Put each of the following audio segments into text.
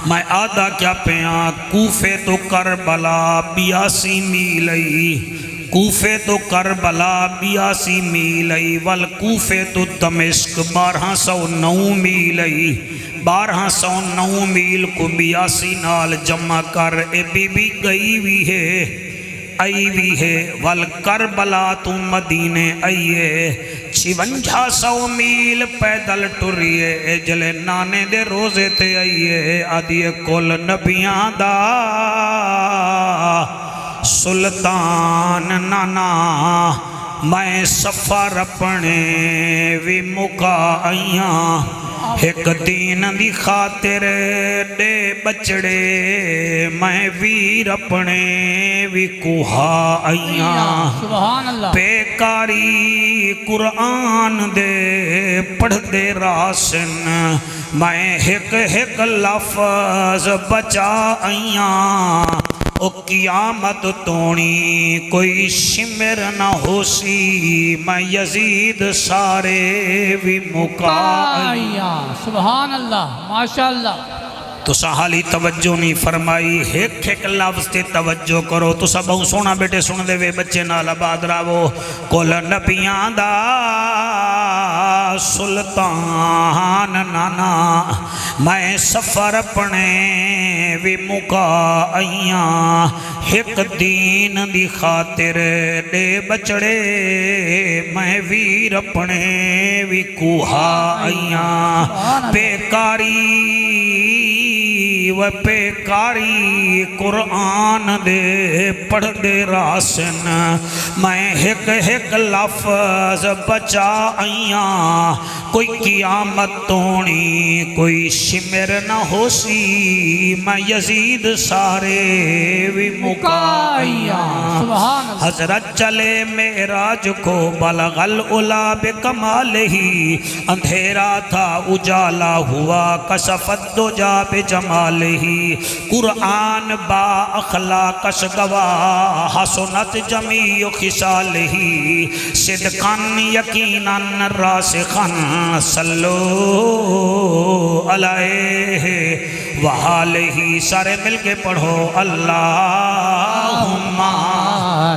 میں آدھا کیا پیاں کوفے تو کربلا 82 میل کوفے تو کربلا 82 میل والکوفے تو دمشق 1209 میل 1209 میل کو 82 نال جمع کر اے بی بی گئی بھی ہے آئی بھی ہے والکربلا تو مدینے آئیے 5600 میل پیدل ٹریے اے جلے نانے دے روزے تے آئیے آدھیے کل نبیاں دا سلطان نانا میں سفر اپنے وی مکا آئیاں ایک دین دی خاطر دے بچڑے میں ویر اپنے وی کوہا آئیاں پیکاری قرآن دے پڑھ دے راسن میں ایک لفظ بچا آئیاں او قیامت تونی کوئی شمر نہ ہو سی میں یزید سارے بھی مکا سبحان اللہ ماشاءاللہ تو سہالی توجہ نہیں فرمائی ایک لفظ تے توجہ کرو تو سب بہو سونا بیٹے سن دے وے بچے نال آباد راو کل نبیاں دا سلطان نانا میں سفر اپنے وی مکا آئیاں ایک دین دی خاطر دے بچڑے میں ویر اپنے وی کوہا آئیاں بیکاری و پیکاری قرآن دے پڑھ دے راسن میں ایک لفظ بچا آئیاں کوئی قیامت تونی کوئی شمر نہ ہو سی میں یزید سارے وی مکا آئیاں حضرت چلے معراج کو بلغ العلا بکمال ہی اندھیرا تھا اجالا ہوا کشفت دجا بجمال ہی قرآن با اخلاقش گواہ حسنت جمیع خصال ہی صدقاً یقیناً راسخاً صلو علیہ وآلہ سارے مل کے پڑھو اللہم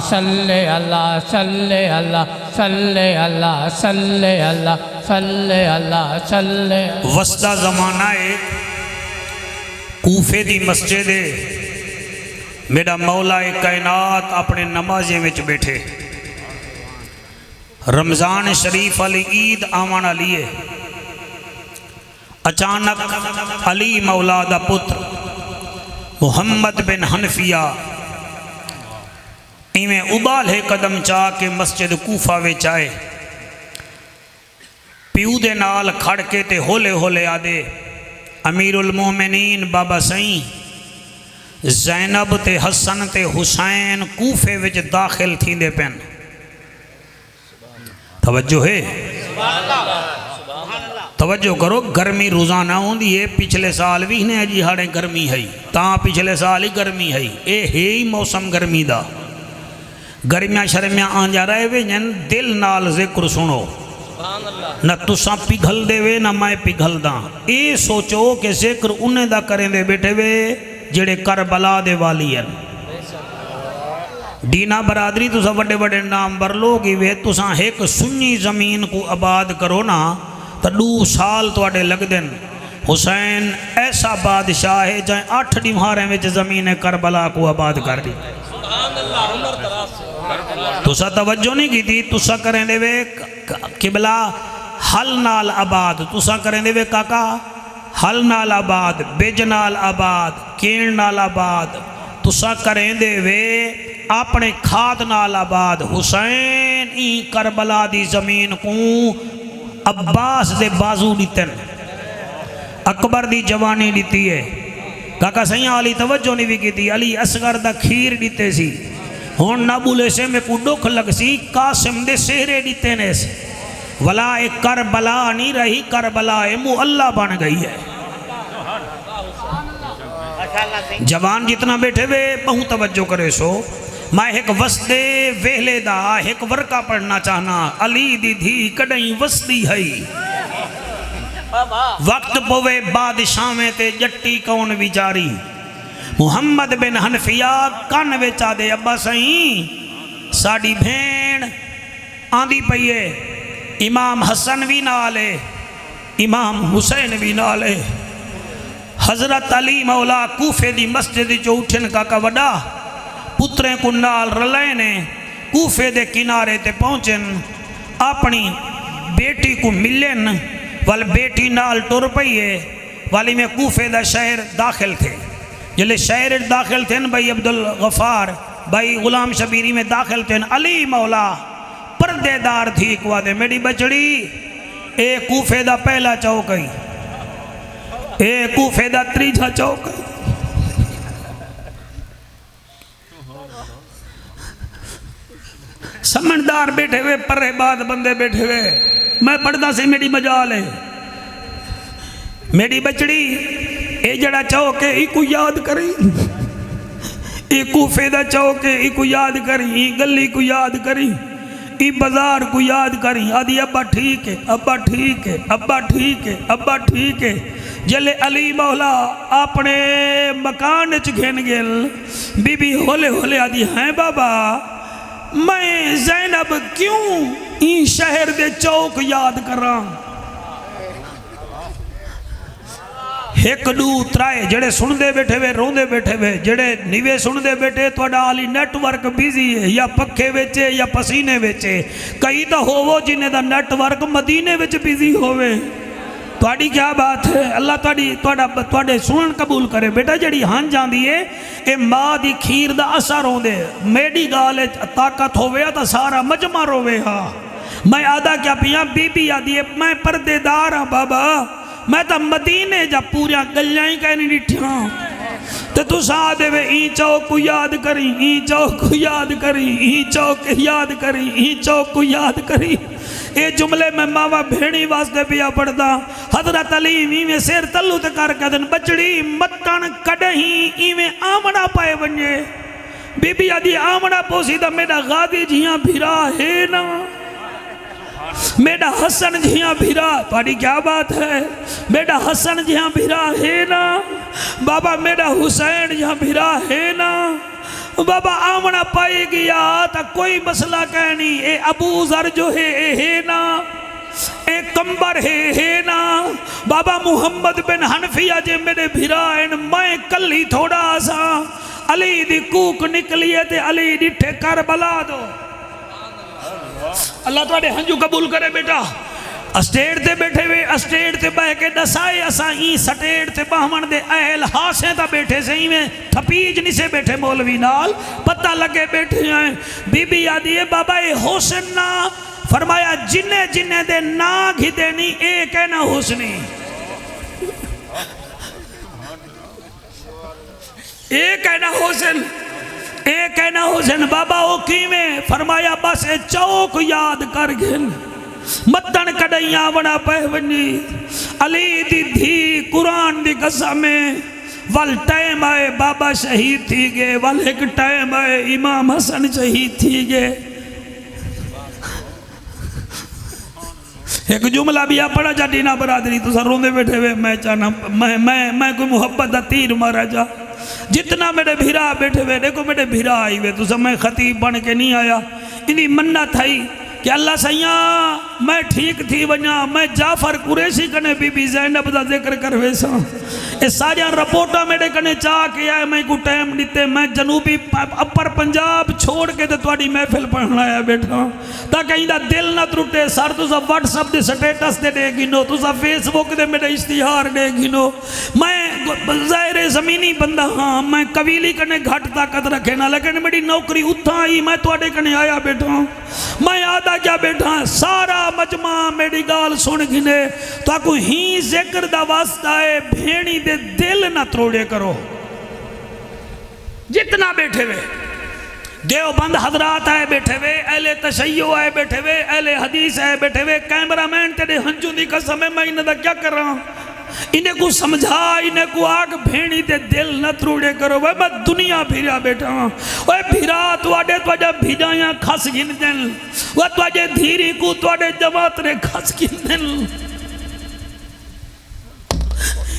صلی اللہ صلی اللہ صلی اللہ صلی اللہ صلی اللہ صلی وسطہ زمانہ کوفے دی مسجد میرا مولا کائنات اپنے نمازیں وچ بیٹھے رمضان شریف علی عید آمان علیہ اچانک علی مولا دا پتر محمد بن حنفیہ ایمیں ابال ہے قدم چاہ کے مسجد کوفہ وچ آئے پیو دے نال کھڑ کے تے ہولے ہولے آدے امیر المومنین بابا سائیں زینب تے حسن تے حسین کوفے وچ داخل تھی دے پین توجہ ہے توجہ کرو گرمی روزانہ ہوں دیئے پچھلے سال بھی نے جی ہاڑے گرمی ہے تاں پچھلے سال ہی گرمی ہے اے ہی موسم گرمی دا گرمیاں شرمیاں آن جا رہے وے جن دل نال ذکر سنو نہ تساں پگھل دے وے نہ میں پگھل دا اے سوچو کہ ذکر انہیں دا کریں دے بیٹھے وے جڑے کربلا دے والی ہیں دینا برادری تساں بڑے بڑے نام برلو گی وے تساں ایک سنی زمین کو آباد کرو نا تو 2 سال تو اڑے لگ دیں حسین ایسا بادشاہ ہے جائیں 8 ڈیمہارے میں زمین کربلا کو آباد کر دی تسا توجہ نہیں کی تھی تسا کریں دے وے قبلہ حل نال آباد تسا کریں دے وے کاکا حل نال آباد بیج نال آباد کین نال آباد تسا کریں دے وے اپنے کھاد نال آباد حسین ای کربلا دی زمین کو عباس دے بازو دیتن اکبر دی جوانی دیتی ہے کاکا سیاں علی توجہ نہیں بھی کی تھی علی اصغر دا کھیر دیتے سی ہون نابولے سے میں کو ڈوکھ لگ سی قاسم دے سہرے دیتے نے سے ولا ایک کربلا نہیں رہی کربلا مو اللہ بن گئی ہے جوان جتنا بیٹھے وے بہو توجہ کرے سو میں ایک وسطے ویلے دا ایک ورکہ پڑھنا چاہنا علی دی دھی کڑیں وسطی ہے وقت پوے بادشاہیں تے جٹی کون وچاری محمد بن حنفیہ کن وچا دے ابا سائیں ساڑی بھین آندھی پئیے امام حسن بھی نالے امام حسین بھی نالے حضرت علی مولا کوفے دی مسجد جو اٹھن کا وڈا پتریں کو نال رلینے کوفے دے کنارے تے پہنچن اپنی بیٹی کو ملن وال بیٹی نال ٹر پئیے والی میں کوفے دا شہر داخل تھے جلے شہر داخل تھے بھائی عبدالغفار بھائی غلام شبیری میں داخل تھے علی مولا پردے دار تھی کو دے میری بچڑی اے کوفے دا پہلا چوکئی اے کوفے دا تریجا چوکئی سمندار بیٹھے ہوئے پرے بعد بندے بیٹھے ہوئے میں پڑھتا سے میری مجال ہے میری بچڑی اے جڑا چوکے ای کو یاد کری ای کوفے دا چوکے ای کو یاد کری ای گلی کو یاد کری ای بازار کو یاد کری آدھی ابا ٹھیک ہے ابا ٹھیک ہے ابا ٹھیک ہے ابا ٹھیک ہے جلے علی مولا اپنے مکان گھن گل بی بی ہولے ہولے آدھی ہیں بابا میں زینب کیوں این شہر دے چوک یاد کر رہا ایک دو ترائے جڑے سن دے بیٹھے وے رون دے بیٹھے وے جڑے نیوے سن دے بیٹھے تو ڈالی نیٹ ورک بیزی ہے یا پکھے ویچے یا پسینے ویچے کئی تا ہوو جنہیں دا نیٹ ورک مدینے ویچ بیزی ہوئے توڑی کیا بات ہے اللہ توڑے سنن قبول کرے بیٹا جڑی ہن جان دیئے اے ماں دی کھیر دا اثر ہوں دے میڈی گالے طاقت ہوئے تا سارا مجمع روئے ہاں میں آدھا کیا پیاں بی بی آدھی ہے میں پردے دار ہاں بابا میں تا مدینے جا پوریا گلیاں کہنی نٹھیاں تو ساہ دے وے این چوک کو یاد کری این چوک کو یاد کری این چوک یاد کری این چوک کو یاد کری اے جملے میں ماما بھیڑی واسطے پیا پڑھتا حضرت علی ایویں سیر تلو تکار کدن بچڑی متن کڑہیں ایویں آمنا پائے ونجے بی بی آدھی آمنا پوسی دا میڈا غادی جیاں بھیرا ہے نا میڈا حسن جیاں بھیرا توڑی کیا بات ہے میڈا حسن جیاں بھیرا ہے نا بابا میڈا حسین جیاں بھیرا ہے نا بابا آمنا پائے گیا تا کوئی مسئلہ کہنی اے ابو ذر جو ہے نا اے کمبر ہے نا بابا محمد بن حنفیہ جے میرے بھیرائن میں کلی تھوڑا سا علی دی کوک نکلیے تے علی دی ٹھیکر بلا دو اللہ توڑے ہنجو قبول کرے بیٹا اسٹیٹ تے بیٹھے ہوئے اسٹیٹ تے بہ کے دسائے اساں این سٹیٹ تے باہمن دے اہل ہاسیں تا بیٹھے سے ہی میں تھپیج نہیں سے بیٹھے مولوی نال پتہ لگے بیٹھے ہیں بی بی آدھی ہے بابا اے حسن نا فرمایا جنہیں دے نا گھی دینی اے کہنا حسنی اے کہنا حسن اے کہنا حسن بابا او کی میں فرمایا بس اے چوک یاد کر گھن متن کڑیاں وڑا پہونی علی دی دھی قرآن دی قسمیں وال ٹائم آئے بابا شہید تھی گے وال ایک ٹائم آئے امام حسن شہید تھی گے ایک جملہ بھی پڑھا جا دینا برادری تو سر روندے بیٹھے ہوئے میں چاہنا میں کوئی محبت دا تیر مارا جا جتنا میرے بھیرا بیٹھے ہوئے دیکھو میرے بھیرا آئی ہوئے تو سب میں خطیب بن کے نہیں آیا انہی منت تھائی کہ اللہ سیاں میں ٹھیک تھی ونیا میں جعفر قریشی کنے بی بی زینب دا ذکر کر ویسا اس ساریاں رپورٹا میرے کنے چاہ کے آئے میں کو ٹائم دیتے میں جنوبی اپر پنجاب چھوڑ کے تے توڑی محفل پڑھنا آیا بیٹھا تاکہ ایندہ دل نہ ترٹے سار تو سا واٹس اپ دے سٹیٹس دے دے گینو تو سا فیس بک دے میرے اشتہار دے گینو میں ظاہر زمینی بندہ ہاں میں قبیلی کنے گھٹ طاقت رکھے نا لیکن میری نوکری اتھا ہی میں توڑے کنے آیا بیٹھا میں آدھا کیا بیٹھا سارا مجمع میری گال سن گھنے تو آکو ہی ذکر دا واسطہ ہے بھینی دے دل نہ تروڑے کرو جتنا بیٹھے ہوئے دیو بند حضرات آئے بیٹھے ہوئے اہل تشیع آئے بیٹھے ہوئے اہل حدیث آئے بیٹھے ہوئے کیمرامین تیرے ہنجوں دی قسم ہے میں انہیں دا کیا کر رہا ہوں انہیں کو سمجھا انہیں کو آگ بھینی دے دل نہ تروڑے کرو میں دنیا بھیرا بیٹھا ہوں بھیرا توڑے توجہ بھیجایاں کھس گن دن توجہ دھیری کو توڑے جماعت رے کھس گن دن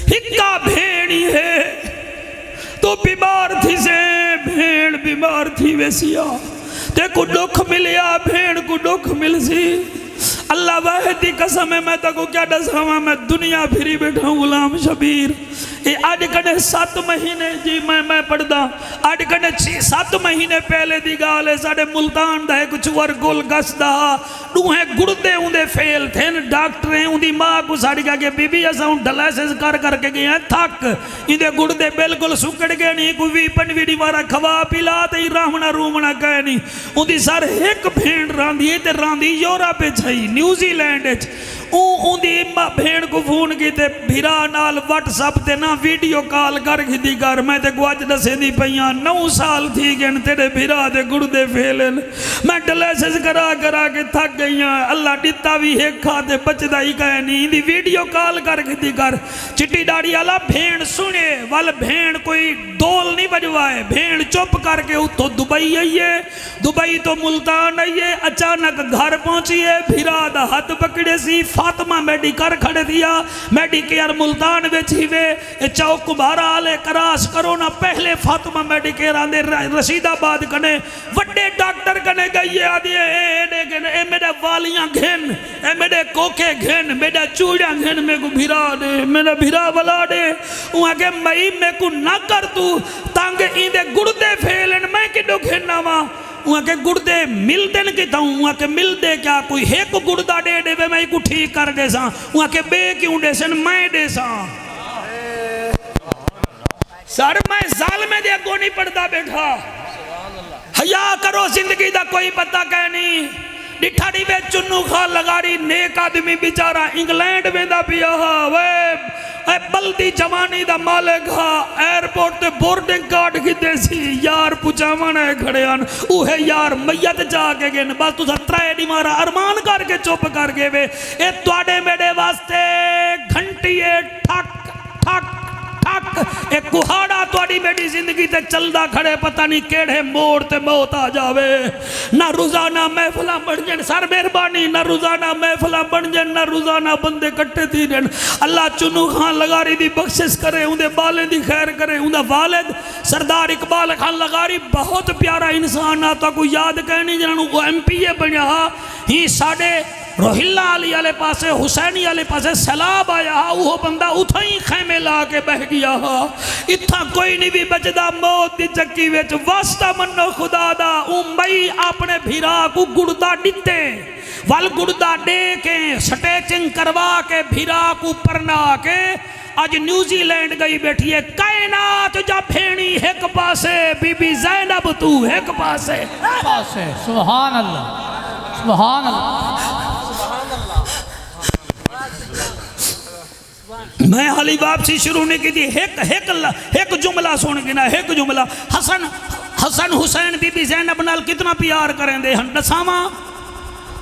ہکا بھیڑی ہے تو بیمار تھی سے بھیڑ بیمار تھی ویسیا تے کو دکھ ملیا بھیڑ کو دکھ مل سی اللہ واحد دی قسم ہے میں تکو کیا ڈساواں میں دنیا پھری بیٹھا ہوں غلام شبیر آج کنے 7 مہینے جی میں پڑھدا آج کنے 7 مہینے پہلے دی گال ہے ساڑے ملتان دا ایک چور گل گس دا دوہیں گردے ہوندے فیل تھے ڈاکٹر ہیں ہوندی ماں کو ساڑی کہا کہ بی بی ایسا ہوں ڈلائسز کر کے گئے ہیں تھک اندے گردے بالکل سکڑ گئے نہیں کوئی پنویڑی وارا کھوا پلا تے رامنا رومنا کہے نہیں ہوندی سار ایک بھیڑ راندی ہے تے راندی یورا پہ چھائی نیوزی لینڈ اندی بھیڑ کو فون کی تے بھیرا نال واٹس اپ تے نا ویڈیو کال کر کی دی کر میں تے گواج دسے دی پہیاں 9 سال تھی گن تیرے بھیرا دے گردے فیلن میں ڈلیسز کرا کے تھک گئیاں اللہ ڈیتا بھی ایک کھا تے بچدا ہی کہے نہیں دی ویڈیو کال کر کی دی کر چٹی ڈاڑی آلا بھیڑ سنے وال بھیڑ کوئی دول نہیں بجوائے بھیڑ چپ کر کے تو دبئی آئیے دبئی تو ملتان آئیے اچانک گھر پہنچیے بھیرا دا ہاتھ پکڑے سی فاطمہ میڈیکر کھڑے دیا میڈیکر ملتان ویچ ہی وے چوک بارا آلے کراس کرونا پہلے فاطمہ میڈیکر آندے رشید آباد کنے وڈے ڈاکٹر کنے گئیے آدھے اے میرے والیاں گھن اے میرے کوکے گھن میرے چوڑیاں گھن میں کو بھیرا دے میرے بھیرا بلا دے وہاں کہ میں کو نہ کر تو تانگ ایندے گردے پھیلن میں کڈو گھننا ماں وہاں کے گردے مل دن کی تھا وہاں کے مل دے کیا کوئی ایک گردہ دے دے میں کو ٹھیک کر دے ساں وہاں کے بے کیوں دے سن میں دے ساں سر میں ظالمے دے کو نہیں پڑھتا بیٹھا حیا کرو زندگی دا کوئی پتہ کہہ نہیں ڈٹھاڑی بے چنو خال لگاڑی نیک آدمی بیچارہ انگلینڈ میں دا پیا اے بلدی جوانی دا مالک ہا ایرپورٹ تے بورڈنگ کارڈ کی دے سی یار پچاوانا ہے کھڑے آن اوہے یار میت جا کے گئے بس تو سا ترائے دیمارا ارمان کر کے چوپ کر گئے وے اے توڑے میرے واسطے گھنٹیے ٹھک ٹھک ٹھک ایک کوہاڑا توڑی میری زندگی تے چلدا کھڑے پتہ نہیں کیڑے موڑ تے موت آ جاوے نہ روزانہ محفلہ بڑھ جن سر مہربانی نہ روزانہ محفلہ بڑھ جن نہ روزانہ بندے کٹے تھی جن اللہ چنو خان لگاری دی بخشش کرے اندے بالے دی خیر کرے اندہ والد سردار اقبال خان لگاری بہت پیارا انسان آتا کو یاد کہنی جنہوں کو ایم پی اے بنیا ہی ساڑے روحلہ علی علیہ پاسے حسینی علیہ پاسے سلاب آیا ہا وہ بندہ اتھائی خیمے لا کے بہ گیا ہا اتھا کوئی نہیں بھی بچدا موت دی چکی ویچ واسطہ منو خدا دا مئی اپنے بھیرا کو گردہ ڈتے وال گردہ دے کے سٹیچنگ کروا کے بھیرا کو پرنا کے آج نیوزی لینڈ گئی بیٹھی ہے کائنات جا پھینی ایک پاسے بی بی زینب تو ایک پاسے سبحان اللہ سبحان اللہ میں حالی واپسی شروع نہیں کی تھی ایک جملہ سن گنا ایک جملہ حسن حسین بی بی زینب نال کتنا پیار کریں دے ہن دساواں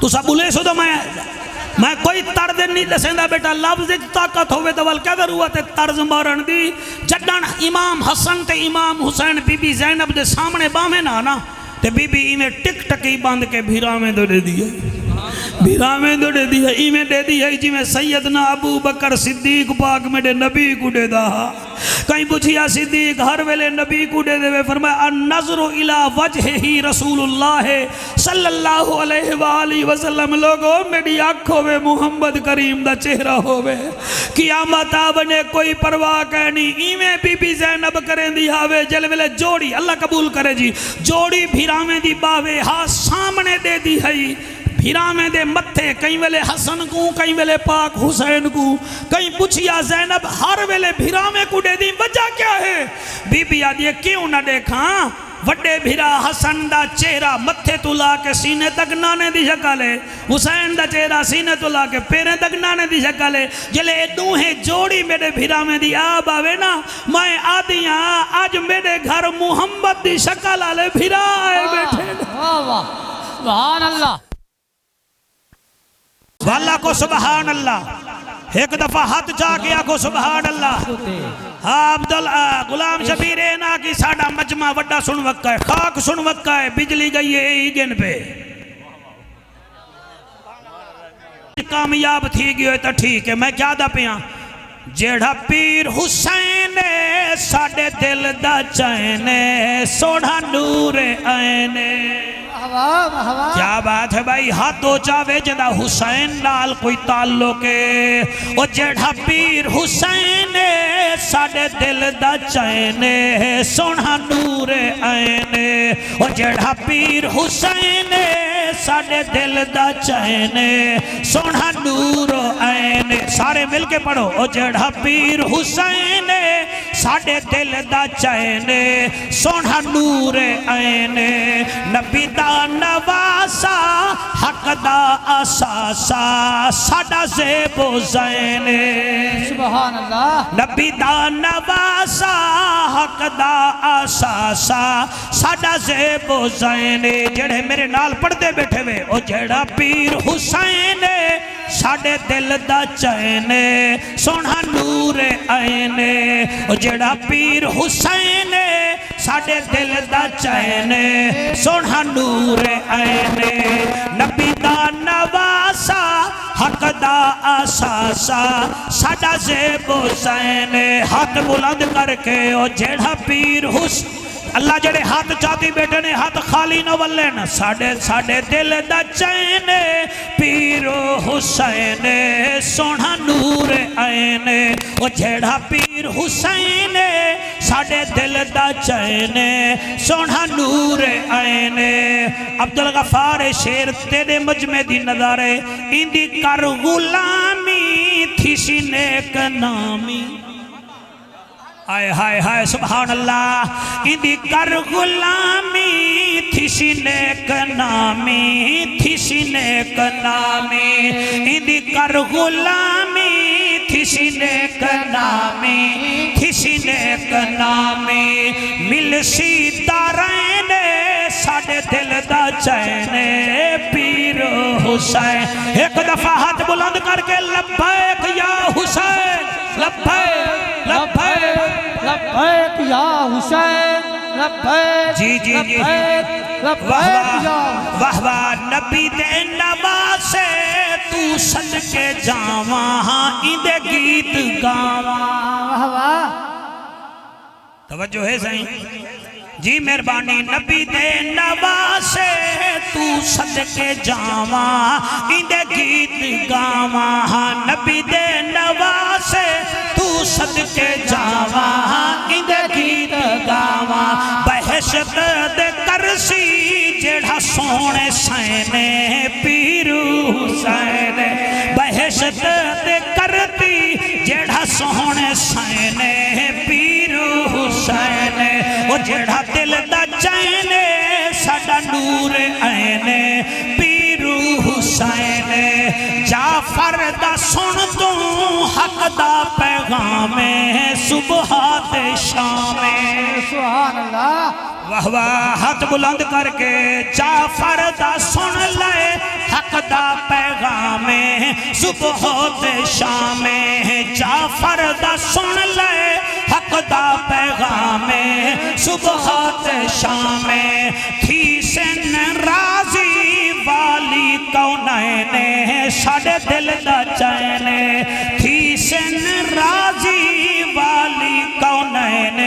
تو سب بولے سو تو میں کوئی طرز نہیں دسیندا بیٹا لفظ طاقت ہوئے تو ول کدھر ہوا تے طرز مارن دی جڈن امام حسن تے امام حسین بی بی زینب دے سامنے باویں نا تے بی بی ایویں ٹک ٹکی باندھ کے بھیرا میں دے دی بھیرا میں دے دی ہے ایویں دے دی ہے جی میں سیدنا ابو بکر صدیق پاک میرے نبی کو دے دا کہیں پوچھیا صدیق ہر ویلے نبی کو دے دے فرمایا النظر الى وجہہ رسول اللہ صلی اللہ علیہ وآلہ وسلم لوگوں میری آنکھ ہوئے محمد کریم دا چہرہ ہوئے قیامت آبنے کوئی پرواہ کہنی ایویں بی بی زینب کریں دی ہاوے جل ویلے جوڑی اللہ قبول کرے جی جوڑی بھیرامیں دی باوے ہاں سامنے دے دی ہے بھیرامیں دے متھے کہیں ویلے حسن کو کہیں ویلے پاک حسین کو کہیں پوچھیا زینب ہر ویلے بھیرامیں کو دے دی وجہ کیا ہے بی بی آدھی کیوں نہ دیکھاں وڈے بھیرا حسن دا چہرہ متھے تو لا کے سینے تک نانے دی شکل ہے حسین دا چہرہ سینے تو لا کے پیریں تک نانے دی شکل ہے جلے دوہیں جوڑی میرے بھیرا میں دی آب آوے نا میں آدیاں آج میرے گھر محمد دی شکل آلے بھیرا آئے بیٹھے سبحان اللہ واللہ کو سبحان اللہ ایک دفعہ ہاتھ جا کے آکو سبحان اللہ غلام شبیر اینا کی ساڑا مجمع وڈا سن وقت ہے خاک سن وقت ہے بجلی گئی ہے ایگن پہ کامیاب تھی گئے تو ٹھیک ہے میں کیا دا پیاں جیڑا پیر حسین ساڈے دل دا چین سوڑا نور عین کیا بات ہے بھائی ہاتھ ہو چاوے جدا حسین نال کوئی تعلق ہے او جیڑا پیر حسین ساڈے دل دا چین سونا نور عین او جیڑا پیر حسین ساڈے دل دا چین سونا نور عین سارے مل کے پڑھو او جیڑا پیر حسین ساڈے دل دا چین سونا نور عین نبی دا نواسا حق دا اساسا ساڈا زیب و زین سبحان اللہ نبی دا نواسا حق دا اساسا ساڈا زیب و زین جڑے میرے نال پڑھتے بیٹھے ہوئے او جڑا پیر حسین ساڈے دل دا چین سونا نور عین او جڑا پیر حسین ساڈے دل دا چین سونا نور عین نبی دا نواسا حق دا اساسا ساڈا زیب و زین ہاتھ بلند کر کے او جڑا پیر حسین اللہ جڑے ہاتھ چاہتی بیٹھے نے ہاتھ خالی نہ ولن ساڑے دل دا چین پیر حسین سونا نور عین او جڑا پیر حسین ساڑے دل دا چین سونا نور عین عبدالغفار شیر تیرے مجمع دی نظارے اندی کر غلامی تھی سی نیک نامی آئے ہائے ہائے سبحان اللہ اندی کر غلامی تھی سی نیک نامی تھی سی نیک نامی اندی کر غلامی تھی سی نیک نامی تھی سی نیک نامی مل سی دارین ساڑے دل دا چین پیر حسین ایک دفعہ ہاتھ بلند کر کے لبیک یا حسین لبیک لبیک لبیک یا حسین لبیک جی جی جی لبیک یا واہ واہ نبی دے نواسے تو صدقے جاواں اندے گیت گاواں واہ توجہ ہے سائیں جی مہربانی نبی دے نواسے تو صدقے جاواں اندے گیت گاواں نبی دے نواسے تو صدقے جاواں اندے گیت گاواں بہشت دے کرسی جڑا سونے سینے پیر حسین بہشت دے کرتی جڑا سونے سینے پیر حسین وہ جڑا دل دا چین ساڈا نور عین پیر حسین جعفر دا سن تو حق دا پیغام صبح تے شام سبحان اللہ واہ واہ ہاتھ بلند کر کے جعفر دا سن لے حق دا پیغام صبح تے شام جعفر دا سن لے حق دا پیغام صبح تے شام تھی سن راضی والی کونین ساڑے دل دا چین تھی سن راضی والی کونین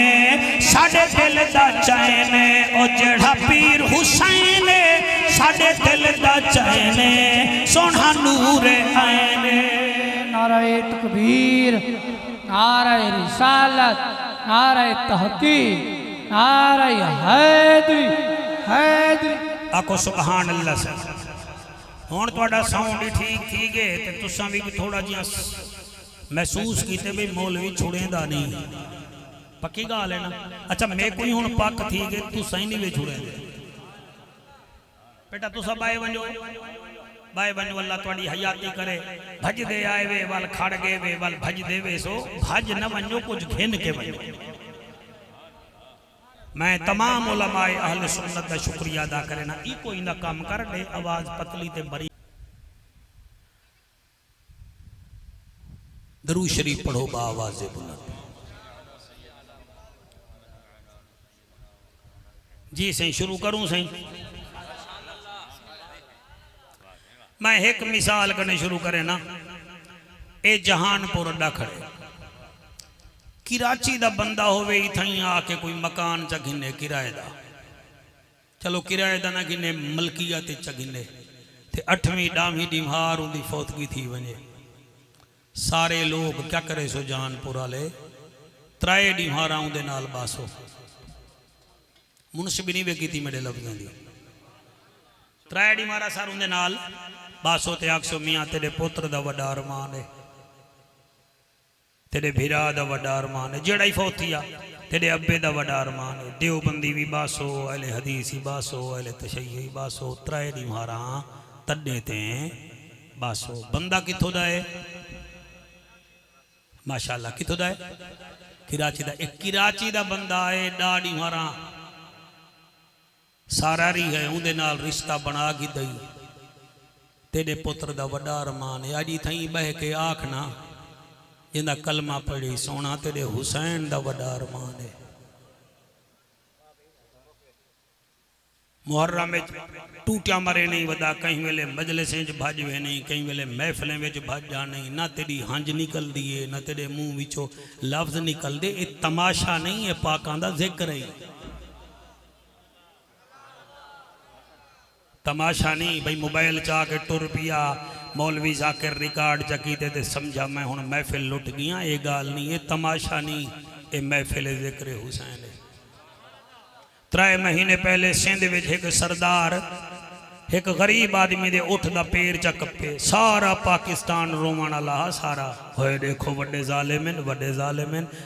ساڑے دل دا چین او جڑا پیر حسین ساڑے دل دا چین سونا نور عین نعرہ تکبیر نعرہ رسالت نعرہ تحقیق نعرہ حیدری حیدری آکو سبحان اللہ سے ہون توڑا ساؤنڈ ٹھیک تھی گئے تے تساں بھی تھوڑا جیا محسوس کیتے بھی مولوی چھوڑیں دا نہیں پکی گا لینا اچھا میں کوئی ہون پاک تھی گئے تساں ہی نہیں بھی چھوڑیں دے بیٹا تساں بائے ونجو اللہ توڑی حیاتی کرے بھج دے آئے وے وال کھڑ گئے وے وال بھج دے وے سو بھج نہ ونجو کچھ گھن کے ونجو میں تمام علماء اہل سنت دا شکریہ ادا کرنا ای کوئی نہ کام کر دے آواز پتلی تے بری درود شریف پڑھو با آواز بلند جی سہیں شروع کروں سہیں میں ایک مثال کرنے شروع کرے نا اے جہان پور اڈا کھڑے کراچی دا بندہ ہوئے ہی تھائیں آ کے کوئی مکان چا گھنے کرائے دا، چلو کرائے دا نہ گھنے ملکیات چا گھنے تے 8ویں 10ویں دیمہار ان دی فوتگی تھی ونجے، سارے لوگ کیا کرے سو جان پورا لے 3 دیمہار آؤں دے نال باسو، منصبی نہیں ویکی تھی میرے لفظیں دی 3 دیمہارا سار ان دے نال باسو تے آکسو میاں تیرے پتر دا وڈا ارمان ہے، تیرے بھیرا دا وڈا ارمان ہے، جیڑا ہی فوت تھیا تیرے ابے دا وڈا ارمان ہے، دیوبندی بھی باسو، اہل حدیث ہی باسو، اہل تشیع ہی باسو، 3 دیمہارا تڈے تے باسو۔ بندہ کتھو دا ہے؟ ماشاءاللہ کتھو دا ہے؟ کراچی دا۔ ایک کراچی دا بندہ ہے، ڈاڑی مارا سارا ری ہے، اندے نال رشتہ بنا گی دئی، تیرے پتر دا وڈا ارمان ہے، آجی تھائیں بہ کے آکھنا جندہ کلمہ پڑھی سونا تیرے حسین دا وڈا ارمان ہے۔ محرم میں ٹوٹیا مرے نہیں ودا، کہیں ویلے مجلسیں جو بھاج ہوئے نہیں، کہیں ویلے محفلیں جو بھاج جا نہیں، نہ تیری ہنج نکل دیئے نہ تیرے منہ وچو لفظ نکل دے، یہ تماشا نہیں ہے، پاکاں دا ذکر ہے، تماشا نہیں بھئی موبائل چاہ کے ٹر پیا مولوی ذاکر ریکارڈ چکیتے تے سمجھا میں ہن محفل لٹ گیا، یہ گال نہیں، یہ تماشا نہیں، یہ محفل ذکر حسین ہے۔ 3 مہینے پہلے سندھ وچ ایک سردار ایک غریب آدمی دے اٹھ دا پیر چا کپے، سارا پاکستان رومانا لاہا، سارا ہوئے دیکھو وڈے ظالمین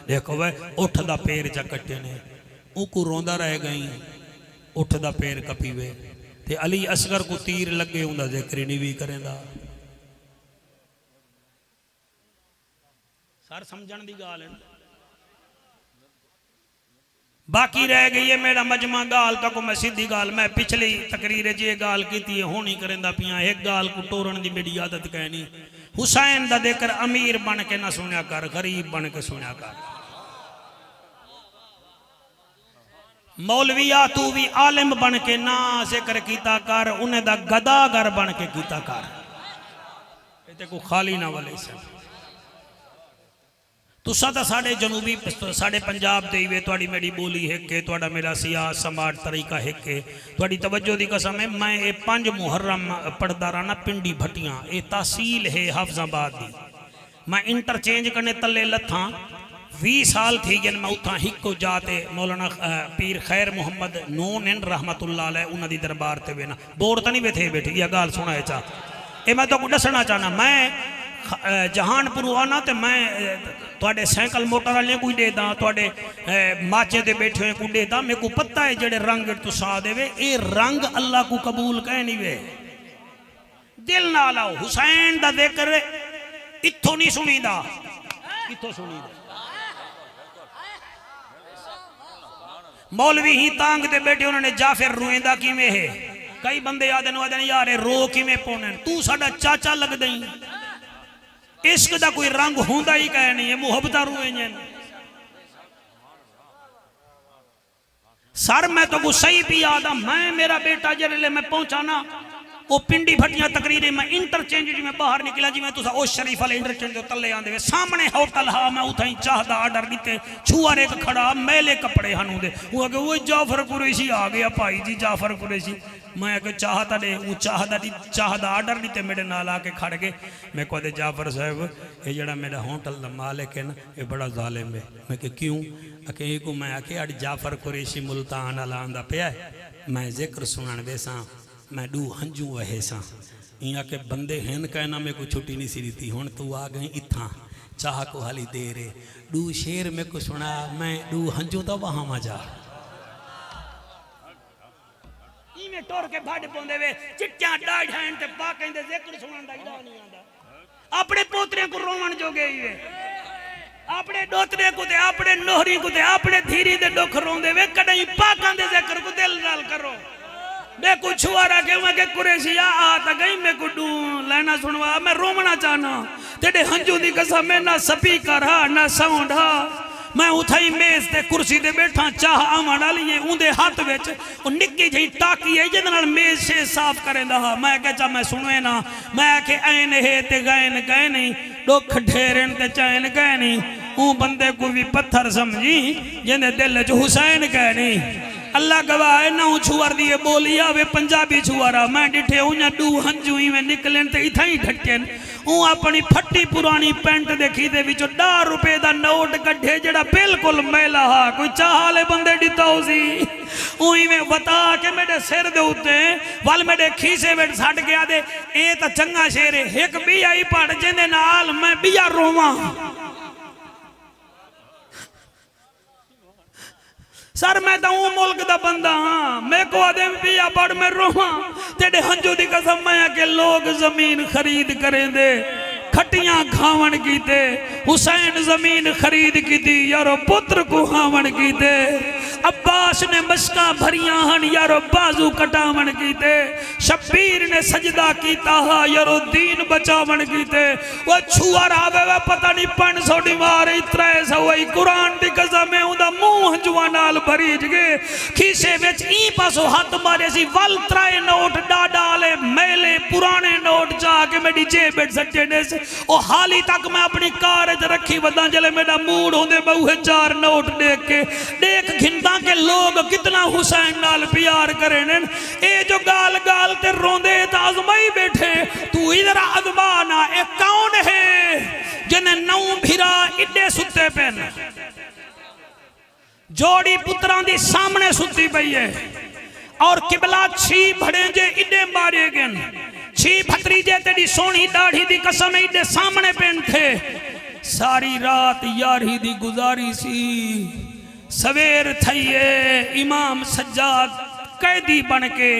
دیکھو وہ اٹھ دا پیر چا کٹے نے، ان کو روندہ رہ گئیں، اٹھ دا پیر کپی وے تے علی اصغر کو تیر لگے ہوں دا ذکر نہیں بھی کریں دا۔ سار سمجھن دی گال ہے، باقی رہ گئی ہے میرا مجمع گال تک میں سیدھی گال، میں پچھلی تقریر جی گال کی تھی ہونی کریں دا پیاں، ایک گال کو ٹورن دی میری عادت کہنی، حسین دا دے کر امیر بن کے نہ سنیا کر، غریب بن کے سنیا کر، مولویاتو بھی عالم بن کے نہ ذکر کیتا کر، انہیں دا گداگر بن کے کیتا کر، یہ کو خالی نہ والے سے تو ساتھ ساڑھے جنوبی ساڑھے پنجاب دے ہوئے توڑی میری بولی ہے کہ توڑا میرا سیاہ سماج طریقہ ہے کہ توڑی توجہ دی قسم ہے، میں اے 5 محرم پڑھدارانا پنڈی بھٹیاں، اے تحصیل ہے حافظ آباد دی، میں انٹرچینج کرنے تلے لتھاں 20 سال تھی جن میں اتھاں ہکو جاتے مولانا پیر خیر محمد نون رحمت اللہ علیہ انہ دی دربار تے وینا بورتا نہیں بیٹھے بیٹھے یہ گال سنا ہے چاہ اے میں تو کو ڈسنا چاہنا، میں جہان پرو آنا تے میں توڑے سینکل موٹر والے کوئی دے دا، توڑے ماچے دے بیٹھے ہوئے کوئی دے دا، میں کو پتہ ہے جڑے رنگ تو سا دے وے، اے رنگ اللہ کو قبول کہے نہیں وے، دل نہ لاؤ، حسین دا ذکر اتھو نہیں سنی دا، اتھو سنی دا، مولوی ہی تانگ دے بیٹھے انہوں نے جعفر روئندہ کی میں ہے، کئی بندے یادن یارے رو کی میں پونن، تو ساڑا چاچا لگ دیں، عشق دا کوئی رنگ ہوندہ ہی کہے نہیں ہے، محبتہ روئیں جن سر میں تو کو صحیح بھی آدھا، میں میرا بیٹا جرلے میں پہنچانا وہ پنڈی بھٹیاں تقریرے میں انٹرچینج جی میں باہر نکلا جی میں تو سا او شریف والے انٹرچینج جو تلے آندے سامنے ہوتل ہاں میں اتھائیں چاہ دا آڈر دیتے چھوار ایک کھڑا میلے کپڑے ہنوں دے وہ کہ وہ جعفر قریشی آگیا پائی جی جعفر قریشی، میں کہ چاہتا دے وہ چاہ دا آڈر دیتے میرے نال آکے کھڑ گئے، میں کہا دے جعفر صاحب یہ جڑا میرا ہوتل دا مالک ہے نا یہ بڑا ظالم ہے، میں کہ کیوں؟ کہ ایک میں آکے اڑ جعفر قریشی ملتان آلاندہ پہ آئے، میں ذکر سنان بیساں میں دو ہنجوں وہے ساں یہاں کہ بندے ہین کہنا میں کو چھوٹی نہیں سی دیتی ہون تو آگئیں اتھاں چاہ کو حالی دے رے دو شیر میں کو سنا میں دو ہنجوں تا وہاں ما جا ای میں ٹور کے بھاڑ پوندے وے چٹیاں ڈاڑھ ہیں تے پاکیں دے ذکر سنان دا ہی نہیں آندا اپنے پوترے کو رومن جو گئی وے اپنے دوترے کو تے اپنے نوہری کو تے اپنے دھیری دے دکھ روندے وے کڑیں پاکاں دے ذکر کو دل ڈال کرو میں کو چھوارا کہ میں کہ قریشی آتا گئی میں کو ڈون لینا سنوا میں رومنا چاہنا تیڑے ہنجو دی قسم میں نہ سپیکر ہا نہ ساؤنڈ ہا میں اتھائی میز تے کرسی دے بیٹھا چاہ آما ڈالیے ان دے ہاتھ ویچ اور نکی جہی ٹاکی ہے جنرال میز سے صاف کریں دہا میں کہ چاہ میں سنوے نا میں کہ این ہے تے گائن گئے نہیں دکھ ڈھیرن تے چائن گئے نہیں اون بندے کو بھی پتھر سمجھی جنہیں دل جو حسین کہنی اللہ گواہ ہے نہ چھوار دیئے بولیا وے پنجابی چھوارا میں ڈٹھے انہیں دو ہنجوئی میں نکلیں تے اتھا ہی ڈھکن اون اپنی پھٹی پرانی پینٹ دیکھی دے بھی جو ₹10 دا نوٹ کڈھے جڑا بالکل میلا ہا کوئی چاہالے بندے ڈیتا ہو سی اوہی میں بتا کہ میرے سر دے ہوتے ہیں وال میرے کھیسے میں ساٹھ گیا دے اے تا چنگا شیرے ایک بھی آئی پاڑ جندے نال میں بیا روماں سر میں تا ہوں ملک دا بندہ ہاں میں کو آدم بیا پاڑ میں روماں تیڑے ہنجو دی قسم میں کہ لوگ زمین خرید کریں دے کھٹیاں کھاون کی تے حسین زمین خرید کی تھی یارو پتر کو ہاون کی تے عباس نے مشکا بھریاں ہن یارو بازو کٹاون کی تے شبیر نے سجدہ کیتا ہا یارو دین بچاون کی تے وہ چھوار آوے وہ پتہ نہیں 500 دیوار 300 وہی قرآن دی قضا میں ہوں دا منہ جوانال بھریج گے کھیسے ویچ ای پاسو ہاتھ مارے سی وال 3 نوٹ ڈالے میلے پرانے نوٹ جا کے میری جیب بیٹھ سکتے نے سے او حالی تک میں اپنی کارج رکھی وداں جلے میرا موڈ ہوندے بہوے 4 نوٹ دیکھ کے دیکھ گھنٹا کے لوگ کتنا حسین نال پیار کریں اے جو گال گال تے روندے تا آزمائی بیٹھے تو ادھر ادبانا اے کون ہے جنہیں نو بھیرا اڈے ستے پہن جوڑی پتران دی سامنے ستی پئی ہے اور قبلہ 6 بھڑیں جے اڈے مارے گن 6 بھتریجے تیری سونی داڑھی دی قسم ایڈے سامنے پہن تھے ساری رات یاری دی گزاری سی سویر تھئیے امام سجاد قیدی بن کے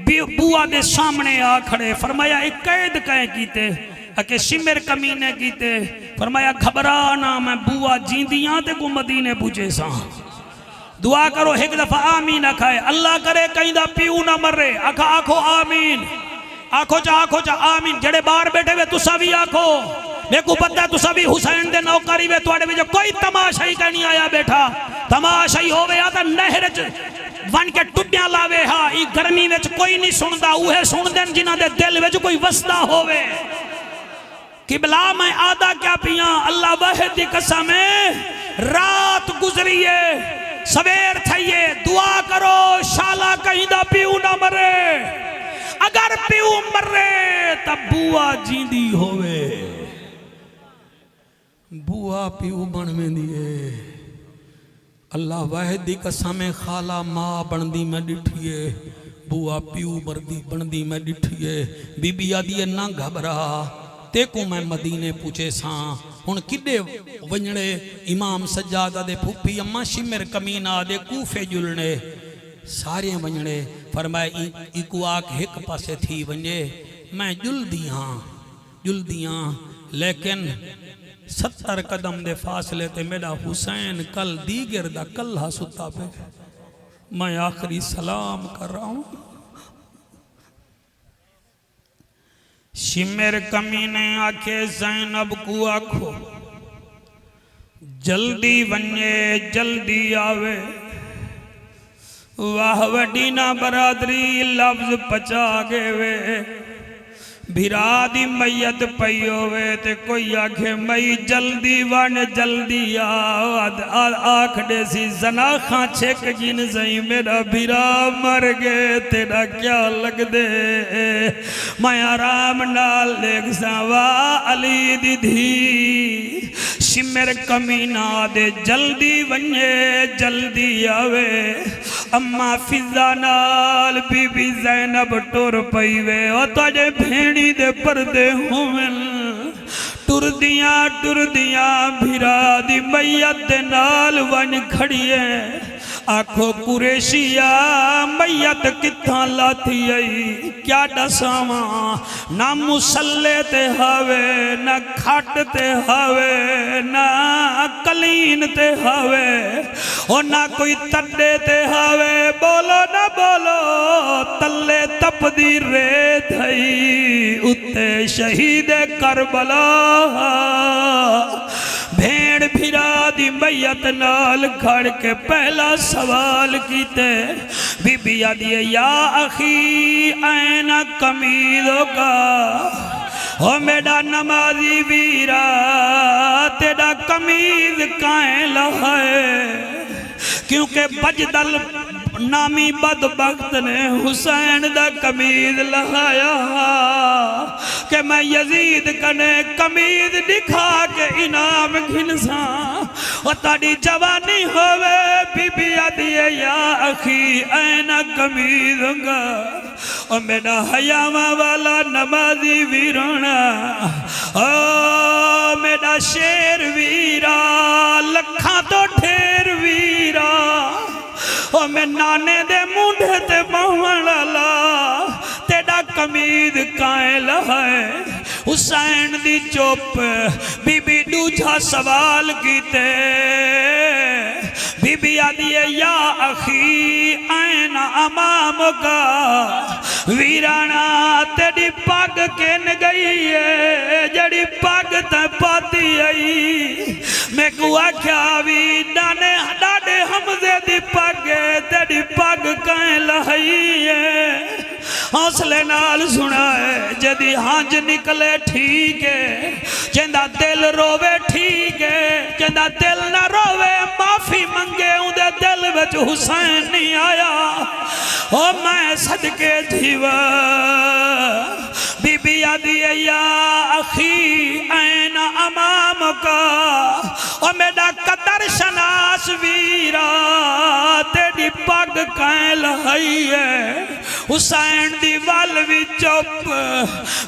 بوا دے سامنے آ کھڑے فرمایا ایک قید کہیں کیتے اکے شمر کمینے کیتے فرمایا گھبرانا میں بوا جیندیاں تے کو مدینے پوچھے ساں دعا کرو ایک دفعہ آمین اکھائے اللہ کرے کہیں دا پیو نہ مر رہے اکھا آکھو آمین آکھو چا آمین جڑے بار بیٹھے وے تسا بھی آکھو میں کو پتہ ہے تسا بھی حسین دے نوکاری وے توڑے وے جو کوئی تماشائی کا نہیں آیا بیٹھا تماشائی ہوئے آتا نہرج ون کے ٹوٹیاں لاوے ہاں ای گرمی ویچ کوئی نہیں سندا اوہے سن دن جنہ دے دل ویچ کوئی وسدہ ہوئے قبلہ میں آدھا کیا پیاں اللہ واحد دی قسم ہے رات گزریے سویر تھئیے دعا کرو شالا کہیں دا پیو نہ مرے اگر پیو مرے تب بوا جیندی ہوئے بوا پیو بن میں دیئے اللہ واحد دی قسم خالہ ماں بندی میں ڈٹھئے بوا پیو بندی میں ڈٹھئے بی بی آدھیے نہ گھبرا تے کو میں مدینے پوچھے ساں ہن کڈے ونجڑے امام سجادہ دے پھوپھی اماں شمر کمینہ دے کوفے جلنے سارے ونجڑے فرمائے ایکو آکھ ایک پاسے تھی ونجے میں جل دیاں لیکن 70 قدم دے فاصلے تے میرا حسین کل دیگر دا کلہ ستا پہ میں آخری سلام کر رہا ہوں شمر کمینے آکھے زینب کو آکھو جلدی ونجے جلدی آوے واہ وڈینا برادری لفظ پچا گے وے بھیرا دی میت پیوے تے کوئی آکھے مئی جلدی ون جلدی آکھ دے سی زناخاں چھک جن زئی میرا بھیرا مر گے تیرا کیا لگ دے میں آرام نال لیک ساوا علی دی دھی شمر کمینہ دے جلدی ونجے جلدی آوے اما فضا نال بی بی زینب ٹور پئیوے او تجھے بھیڑی دے پردے ہوئن ٹر دیاں بھیرا دی میت دے نال ون کھڑیے آنکھو قریشیہ میت کتھاں لاتی آئی کیا ڈساواں نہ مسلے تے ہوئے نہ کھٹ تے ہوئے نہ کلین تے ہوئے اور نہ کوئی تڈے تے ہوئے بولو نہ بولو تلے تپ دی ریت ہئی اتے شہید کربلا بھیڑ بھیرا دی میت نال کھڑ کے پہلا سوال کیتے بی بی آدھیے یا اخی این کمیدوں کا او میرا نمازی ویرا تیرا قمیض کائیں لہائے کیونکہ بجدل نامی بدبخت نے حسین دا قمیض لہایا کہ میں یزید کنے قمیض دکھا کے انعام گھنساں اور تاڑی جوانی ہوئے بی بی آدھیے یا اخی اینا قمیض گا اور میرا حیامہ والا نمازی ویرونا میرا شیر ویرا لکھاں تو ٹھیر ویرا او میں نانے دے مونڈے تے بہن لالا تیڑا قمیض قائل ہے حسین دی چوپ بی بی دوجھا سوال کیتے بی بی آدھیے یا اخی این امام کا ویرانا تیڑی پاگ کین گئی ہے جڑی پاگ تے پاتی آئی میں کو آکھیا وی ڈانے ڈاڑے حمزے دی پاگے تیڑی پاگ کائیں لہائی ہے حوصلے نال سنا ہے جدی ہانج نکلے ٹھیک ہے جندہ دل روے ٹھیک ہے جندہ دل نہ روے معافی منگے ان دے دل وچ حسین نہیں آیا او میں صدقے تھیوا بی بی آدھیے یا اخی این امام کا او میرا قدر شناس ویرا تیڑی پاگ کائیں لہائی ہے حسین دی والوی چوپ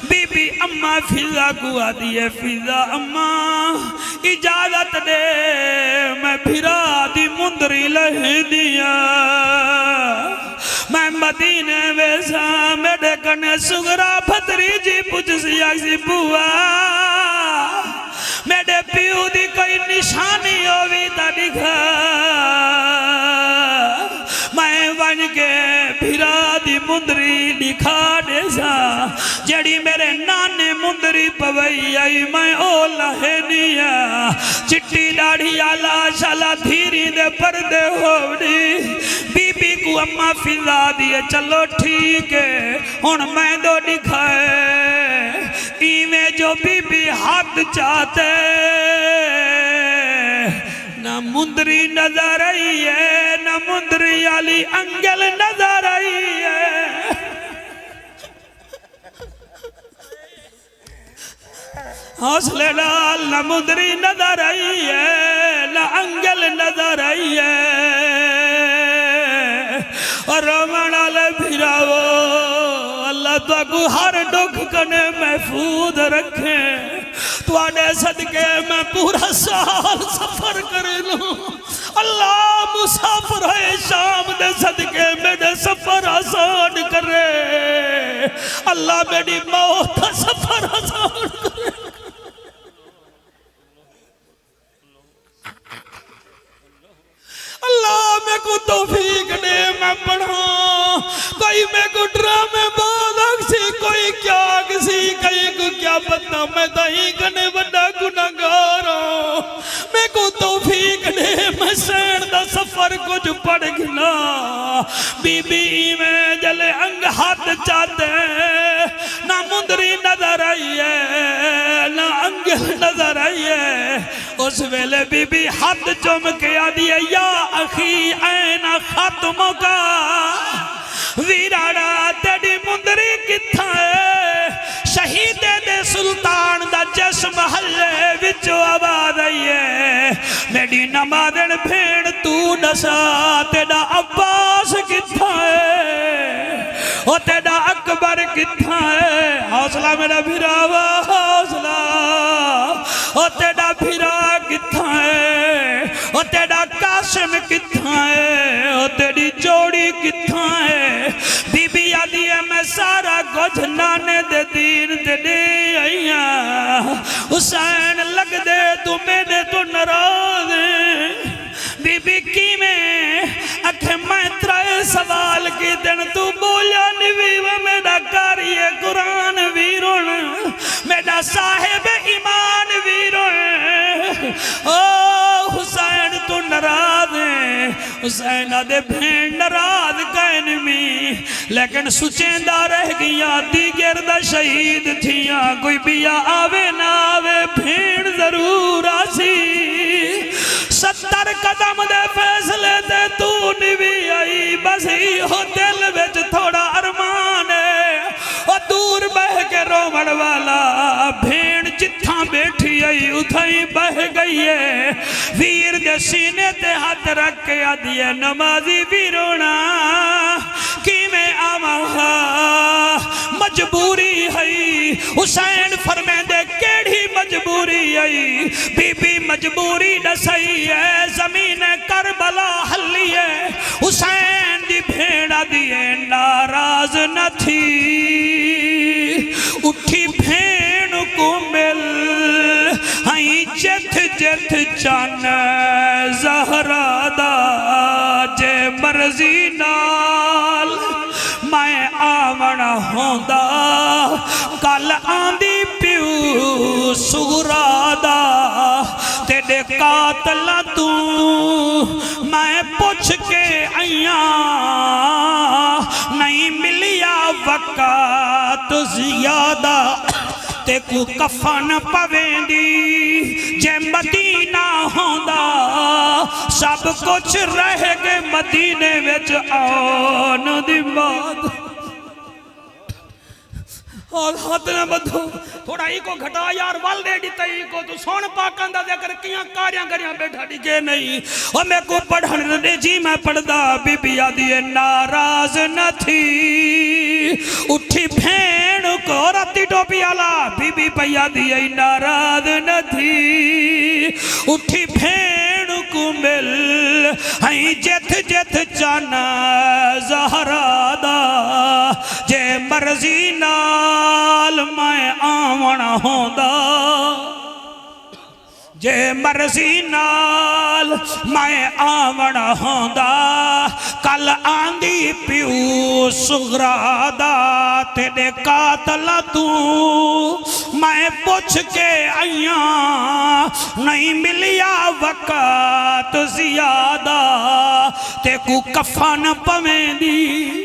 بی بی اممہ فضا کو آدھیے فضا اممہ اجازت دے میں پھرا دی مندری لہ دیا میں مدینے ویسا میرے کنے سگرا پھتری جی پوچھ سیا سی بوا میرے پیو دی کوئی نشانی ہوئی تا دکھا میں ون کے پھرا دی مندری دکھا دے سا جڑی میرے نانے مندری پوئی آئی میں اولا ہے نیا چٹی ڈاڑھی آلا شالا دھیری دے پردے ہوڑی بی بی کو اممہ فضا دیے چلو ٹھیک ہے ہن میں دو دکھائے ایمیں جو بی بی حد چاہتے نہ مندری نظر آئی ہے نہ مندری علی انگل نظر آئی ہے حوصلے ڈال نہ مندری نظر آئی ہے نہ انگل نظر آئی ہے اور رومن آلے بھیراو اللہ تو کو ہر دکھ کنے محفوظ رکھیں تو آنے صدقے میں پورا سال سفر کرے لوں اللہ مسافر ہے شام دے صدقے میرے سفر آسان کرے اللہ میری موت کا سفر آسان کرے اللہ میں کو توفیق دے میں پڑھاں کوئی میں کو ڈرامے بادک سی کوئی کیا کسی کئی کو کیا پتہ میں دہی کنے بڑا گناہگاروں میں کو توفیق دے میں سین دا سفر کچھ پڑھ گنا بی بی میں جلے انگ ہاتھ چاہتے نہ مندری نظر آئی ہے نہ انگل نظر آئی ہے اس ویلے بی بی ہاتھ چوم کے آدھی ہے یا اخی این ختموں کا ویراڑا تیڑی مندری کتھا ہے شہید دے سلطان دا جسم حلے وچو آباد آئی ہے میری نمازن بھیڑ تو نسا تیڑا عباس کتھا ہے او تیڑا اکبر کتھا ہے حوصلہ میرا بھیراوا حوصلہ او تیڑا بھیرا کتھا ہے او تیڑا قاسم کتھا ہے او تیڑی جوڑی کتھا ہے بی بی آدھی ہے میں سارا کچھ نانے دے دین تے دے آئیاں حسین لگ دے تو میرے تو نراز بی بی کی میں اکھے میں ترائے سوال کی دن تو بولا نویو میرا کاری قرآن ویرون میرا صاحب ایمان ویرون او حسین تو نراز ہے حسین آدھے بھین نراز کہن میں لیکن سچیں دا رہ گیا دیگر دا شہید تھیاں کوئی بیا آوے نہ آوے بھین ضرور آسی 70 قدم دے فیصلے تے تو نوی آئی بس ہی ہو دل وچ تھوڑا ارمان ہے اور دور بہ کے رومن والا بھین جتھاں بیٹھی آئی اتھائی بہ گئی ہے ویر دے سینے تے ہاتھ رکھ کے آدھیے نمازی ویرونا کی میں آمہا مجبوری ہے حسین فرمین دے کیڑی مجبوری ہے بی بی مجبوری نہ صحیح ہے زمین کربلا حلی ہے حسین دی بھیڑا دیئے ناراض نہ تھی اٹھی بھیڑ کو مل ہائیں جت جت چان زہرہ دا جے مرضی نال میں آمنا ہوندہ کل آندی پیو سغرا دا تیرے قاتل تو میں پوچھ کے آئیاں نہیں ملیا وقت زیادہ تے کو کفن پوین دی جے مدینہ ہوندہ سب کچھ رہ گے مدینے وچ آن دی بات اور ہاتھ نہ بدھو تھوڑا ہی کو گھٹا یار والدے ڈیتا ہی کو تو سون پاکاندہ دے کر کیاں کاریاں کریاں بیٹھا ڈیگے نہیں اور میں کو پڑھن دے جی میں پڑھدا بی بی آدھی ناراض نہ تھی اٹھی بھین کو راتی ٹوپی آلا بی بی پی آدھی ناراض نہ تھی اٹھی بھین کو مل ہائیں جت جت چانا زہرہ دا جے مرضی نال میں آمنا ہوندہ جے مرضی نال میں آمنا ہوندہ کل آندی پیو سغرا دا تیرے قاتل تو میں پوچھ کے آئیاں نہیں ملیا وقت زیادہ تے کو کفن پویں دی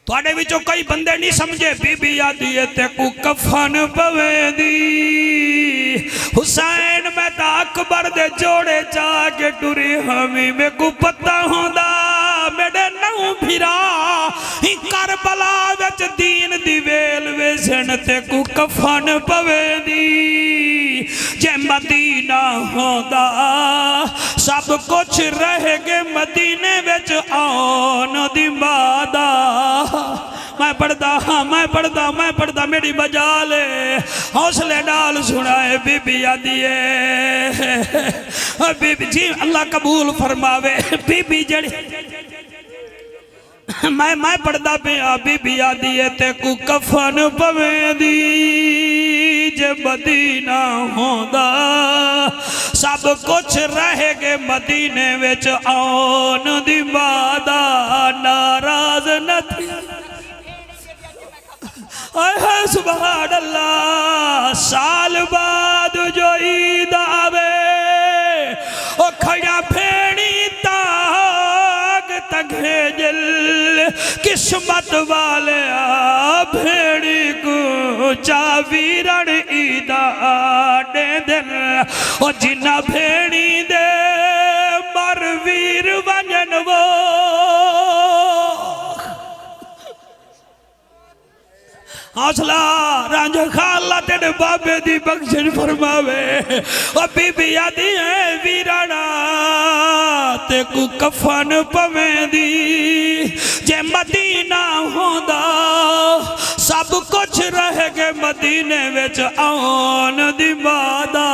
تو آڑے وچوں کئی بندے نہیں سمجھے بی بی آدھی تے کو کفن پویں دی حسین میں تا اکبر دے جوڑے چاہ کے ٹوری ہمیں میں کو پتہ ہوندہ میرے نو بھیرا ہی کربلا وچ دین دی ویل ویسن تے کو کفن پویں دی جے مدینہ ہوندہ سب کچھ رہ گے مدینے وچ آن دی بادہ میں پڑھدا میری بجا لے حوصلے ڈال سنائے بی بی آدھیے بی بی جی اللہ قبول فرماوے بی بی جڑی میں پڑھدا پہ بی بی آدھیے تے کو کفن پویں دی جے مدینہ ہوندہ سب کچھ رہ گے مدینے وچ آن دی بادہ ناراض نہ تھی اے سبحان اللہ سال بعد جو عید آوے او کھڑا پھیڑی تاگ تگھے جل قسمت والے بھیڑی کو چاویرن عیدہ دے دل او جنہ بھیڑی دے مر ویر ونجن وہ حوصلہ رانجھ خالہ تیرے بابے دی بخشن فرماوے اور بی بی آدھی ہے ویرانا تے کو کفن پویں دی جے مدینہ ہوندہ سب کچھ رہ گے مدینے وچ آن دی بادہ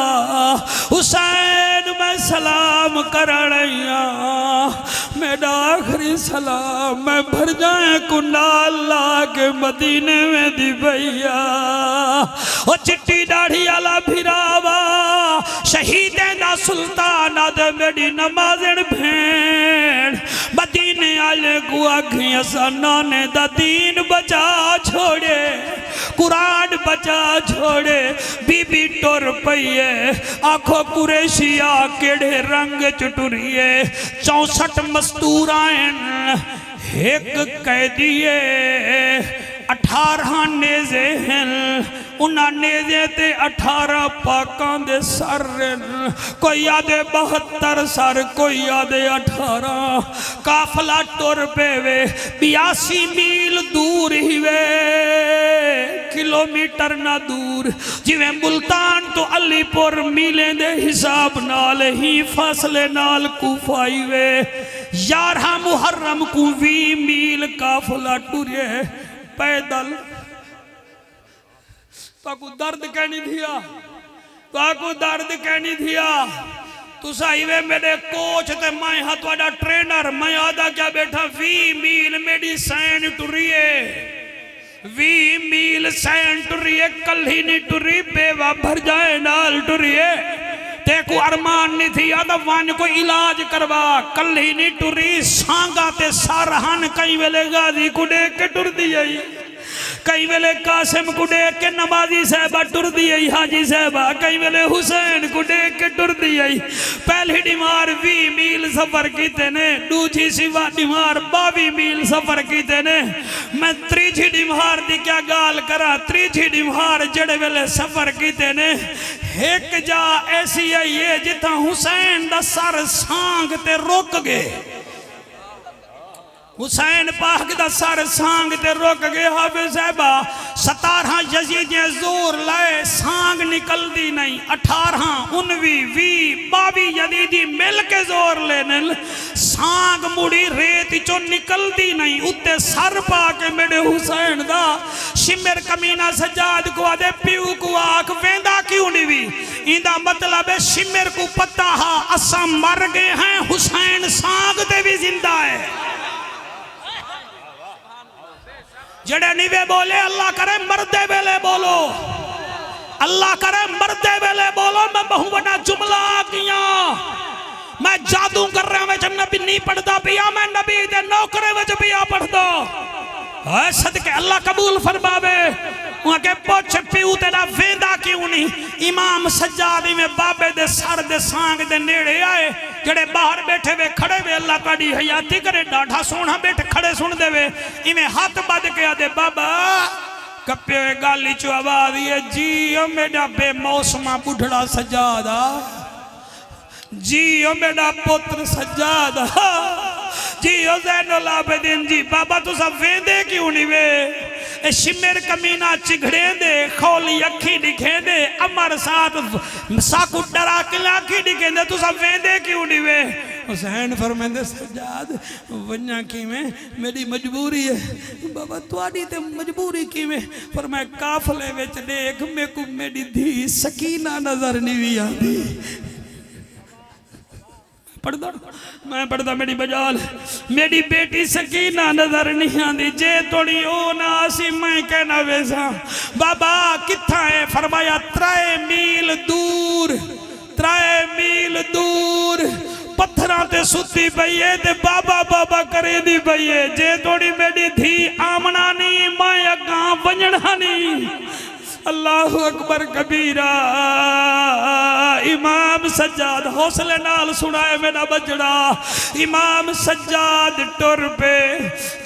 حسین میں سلام کرنیاں میرا آخری سلام میں بھر جائیں کنال لاغ مدینے میں دی بھئیا او چٹی ڈاڑھی علا بھیراوا شہیدیں دا سلطان آدھے میری نمازن بھین مدینے آلے کو آگھیں سنانے دا دین بچا چھوڑے قرآن بچا چھوڑے بی بی ٹر پئیے آنکھو قریشیا کیڑے رنگ چٹوریے 64 مستورائن ایک قیدیے 18 نیزے ہیں انہاں نیزے تے 18 پاکان دے سر کوئی آدھے 72 سر کوئی آدھے 18 کافلہ ٹر پے وے 82 میل دور ہی وے کلومیٹر نہ دور جویں ملتان تو علی پور میلیں دے حساب نال ہی فاصلے نال کوفائی وے 11 محرم کو 20 میل کافلہ ٹرے پیدل تاکو درد کہنی دیا تاکو درد کہنی دیا تو سائیوے میرے کوچ تے میں ہاتھ واڈا ٹرینر میں آدھا کیا بیٹھا 20 میل میڈی سین ٹریے 20 میل سین ٹریے کل ہی نہیں ٹری بیوہ بھر جائے نال ٹریے تے کو ارمان نہیں تھی آدھا وان کو علاج کروا کل ہی نہیں ٹری سانگا تے سارہان کئی ویلے غازی کو دیکھ کے ٹر دیئی کئی ویلے قاسم کو دیکھ کے نمازی صاحبہ ٹر دیئی حاجی صاحبہ کئی ویلے حسین کو دیکھ کے ٹر دیئی پہلی ڈیمار 20 میل سفر کیتے نے دوجھی سوا ڈیمار 22 میل سفر کیتے نے میں تریجھی ڈیمار دی کیا گال کرا تریجھی ڈیمار جڑے ویلے سفر کیتے نے ایک جا ایسی ہے جتا حسین دا سر سانگ تے روک گئے حسین پاک دا سر سانگ تے روک گئے حافظ صاحبہ 17 یزیدیں زور لائے سانگ نکل دی نہیں 18 19 20 22 یزیدی مل کے زور لینے سانگ مڑی ریت چو نکل دی نہیں اتے سر پاک میرے حسین دا شمر کمینہ سجاد کو آدھے پیو کو آکھ ویندہ کیوں نہیں بھی ایندہ مطلب ہے شمر کو پتہ ہا اسا مر گئے ہیں حسین سانگ دے بھی زندہ ہے جڑے نیوے بولے اللہ کرے مردے بیلے بولو اللہ کرے مردے بیلے بولو میں بہو بڑا جملہ آگیا میں جادوں کر رہا میں جب نبی نہیں پڑھتا پیا میں نبی دے نوکرے میں جب پیا پڑھتا صدقے اللہ قبول فرماوے وہاں کے پوچھ پیو تیرا ویندہ کیوں نہیں امام سجادی میں بابے دے سر دے سانگ دے نیڑے آئے جڑے باہر بیٹھے وے کھڑے وے اللہ تاڑی حیاتی کرے ڈاڑھا سونا بیٹھے کھڑے سن دے وے انہیں ہاتھ بد کے آدھے بابا کپے ہوئے گالی چو آواز یہ جیو میڈا بے موسمہ بڑھڑا سجادہ جیو میڈا پتر سجادہ جیو زین العابدین جی بابا تو سب ویندے کیوں نہیں وے شمر کمینہ چگھڑیں دے خولی اکھی دکھیں دے امر ساتھ ساکو ڈرا کلا کی دکھیں دے تو سب ویندے کیوں نہیں وے حسین فرمیندے سجاد ونیا کی میں میری مجبوری ہے بابا توڑی تے مجبوری کی میں فرمائے کافلے ویچ دیکھ میں کو میری دھی سکینہ نظر نہیں بھی آدھی پڑھتا میں پڑھتا میری بجال میری بیٹی سکینہ نظر نہیں آندی جے توڑی او ناسی میں کہنا ویسا بابا کتھا ہے فرمایا 3 میل دور پتھران تے ستی بھئیے تے بابا بابا کرے دی بھئیے جے توڑی میری دھی آمنا نہیں میں اگاں ونجڑا نہیں اللہ اکبر کبیرہ امام سجاد حوصلے نال سنائے میرا بجڑا امام سجاد ٹر پہ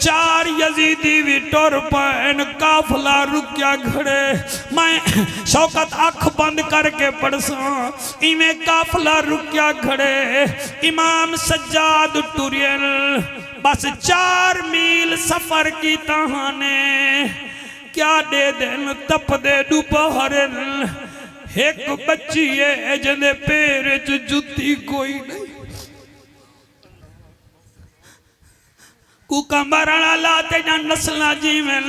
4 یزیدی بھی ٹر پین کافلہ رکیا گھڑے میں شوکت آنکھ بند کر کے پڑھساں ایمیں کافلہ رکیا گھڑے امام سجاد ٹریل بس 4 میل سفر کی تہانے کیا دے دن تپ دے دوپہرن ایک بچی ہے جنے پیرے جو جتی کوئی نہیں کوکا مرنا لاتے جان نسلہ جیویں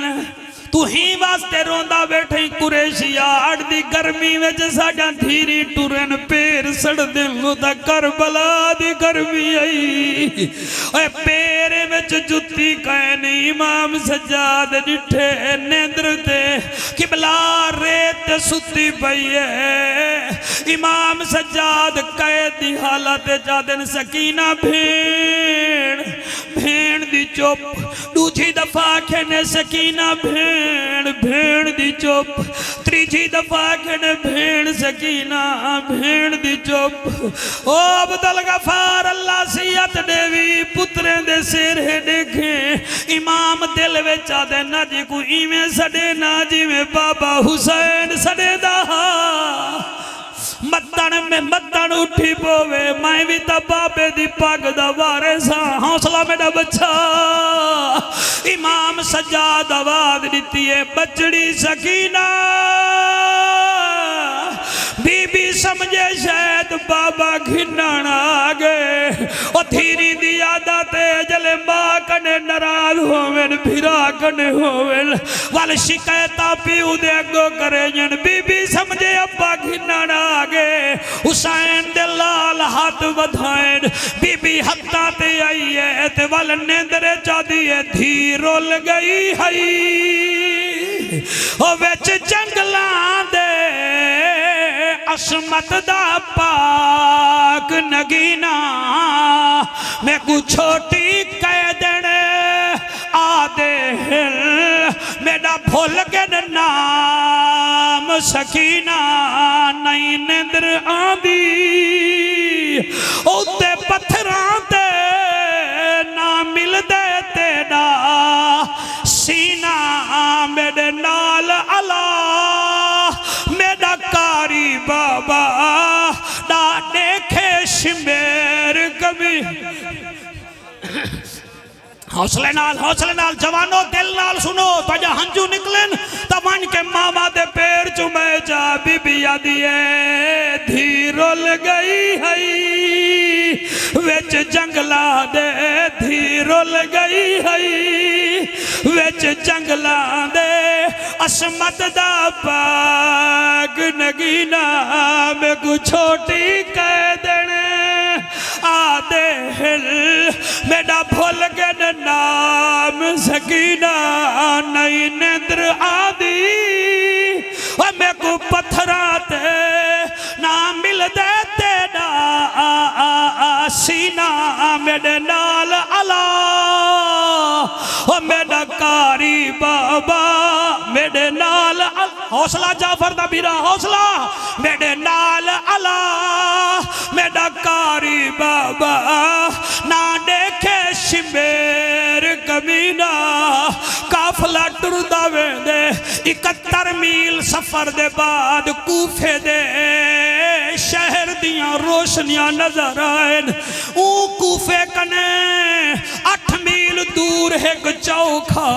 تو ہی واسطے روندہ بیٹھیں قریشیا اڑ دی گرمی میں جسا جان دھیری ٹورن پیر سڑ دلو دا کربلا دی گرمی آئی اے پیرے میں جتی کہنے امام سجاد ڈٹھے نیندر تے قبلہ ریت ستی پئیے امام سجاد قید دی حالت جادن سکینہ بھیڑ بھین دی چپ دوجھی دفعہ کھنے سکینہ بھین دی چپ تریجھی دفعہ کھنے بھین سکینہ بھین دی چپ او عبدالغفار اللہ سیت دیوی پتریں دے سیر ہے دیکھیں امام دل ویچا دے نا جی کو ایمیں سڑے نا جی میں بابا حسین سڑے دا مدن اٹھی پوے میں بھی تا بابے دی پاگ دا وارثا حوصلہ میرا بچہ امام سجاد آواز دیتی ہے بچڑی سکینہ بی بی سمجھے شاید بابا گھنانا آگے او دھیری دی عادت جلے ماں کنے نراز ہوئن بھیرا کنے ہوئن وال شکایتہ پیو دے گو کرے جن بی بی سمجھے ابا گھنانا آگے حسین دے لال ہاتھ بدھائن بی بی حتہ تے آئی ہے تے وال نیندرے چا دیئے دھی رول گئی ہے او ویچ جنگلان دے عصمت دا پاک نگینا میں کو چھوٹی قیدنے آدھے ہل میرا بھول گن نام سکینہ نئی نندر آدھی اوتے پتھران دے نہ مل دے تیڑا سینہ میرے نال اللہ میرا کاری بابا نہ دیکھے شمیر کبھی حوصلے نال جوانو دل نال سنو تو جا ہنجو نکلن تو من کے ماما دے پیر چمے جا بی بی آدھیے دھی رول گئی ہے ویچ جنگلا دے دھی رول گئی ہے ویچ جنگلا دے عصمت دا پاک نگینا میں کو چھوٹی قیدنے آدھے ہل میرا بھول گن نام سکینہ نئی نیندر آدھی اور میں کو پتھراتے نام مل دیتے نا سینہ میرے نال اللہ اور میرا کاری بابا میرے نال حوصلہ جعفر دا بیرا حوصلہ میرے نال اللہ میرا کاری بابا نہ دیکھے شمیر کمینہ کافلہ ٹردہ ویندے 71 میل سفر دے بعد کوفے دے شہر دیاں روشنیاں نظر آئین کوفے کنے 8 میل دور ایک چوکھا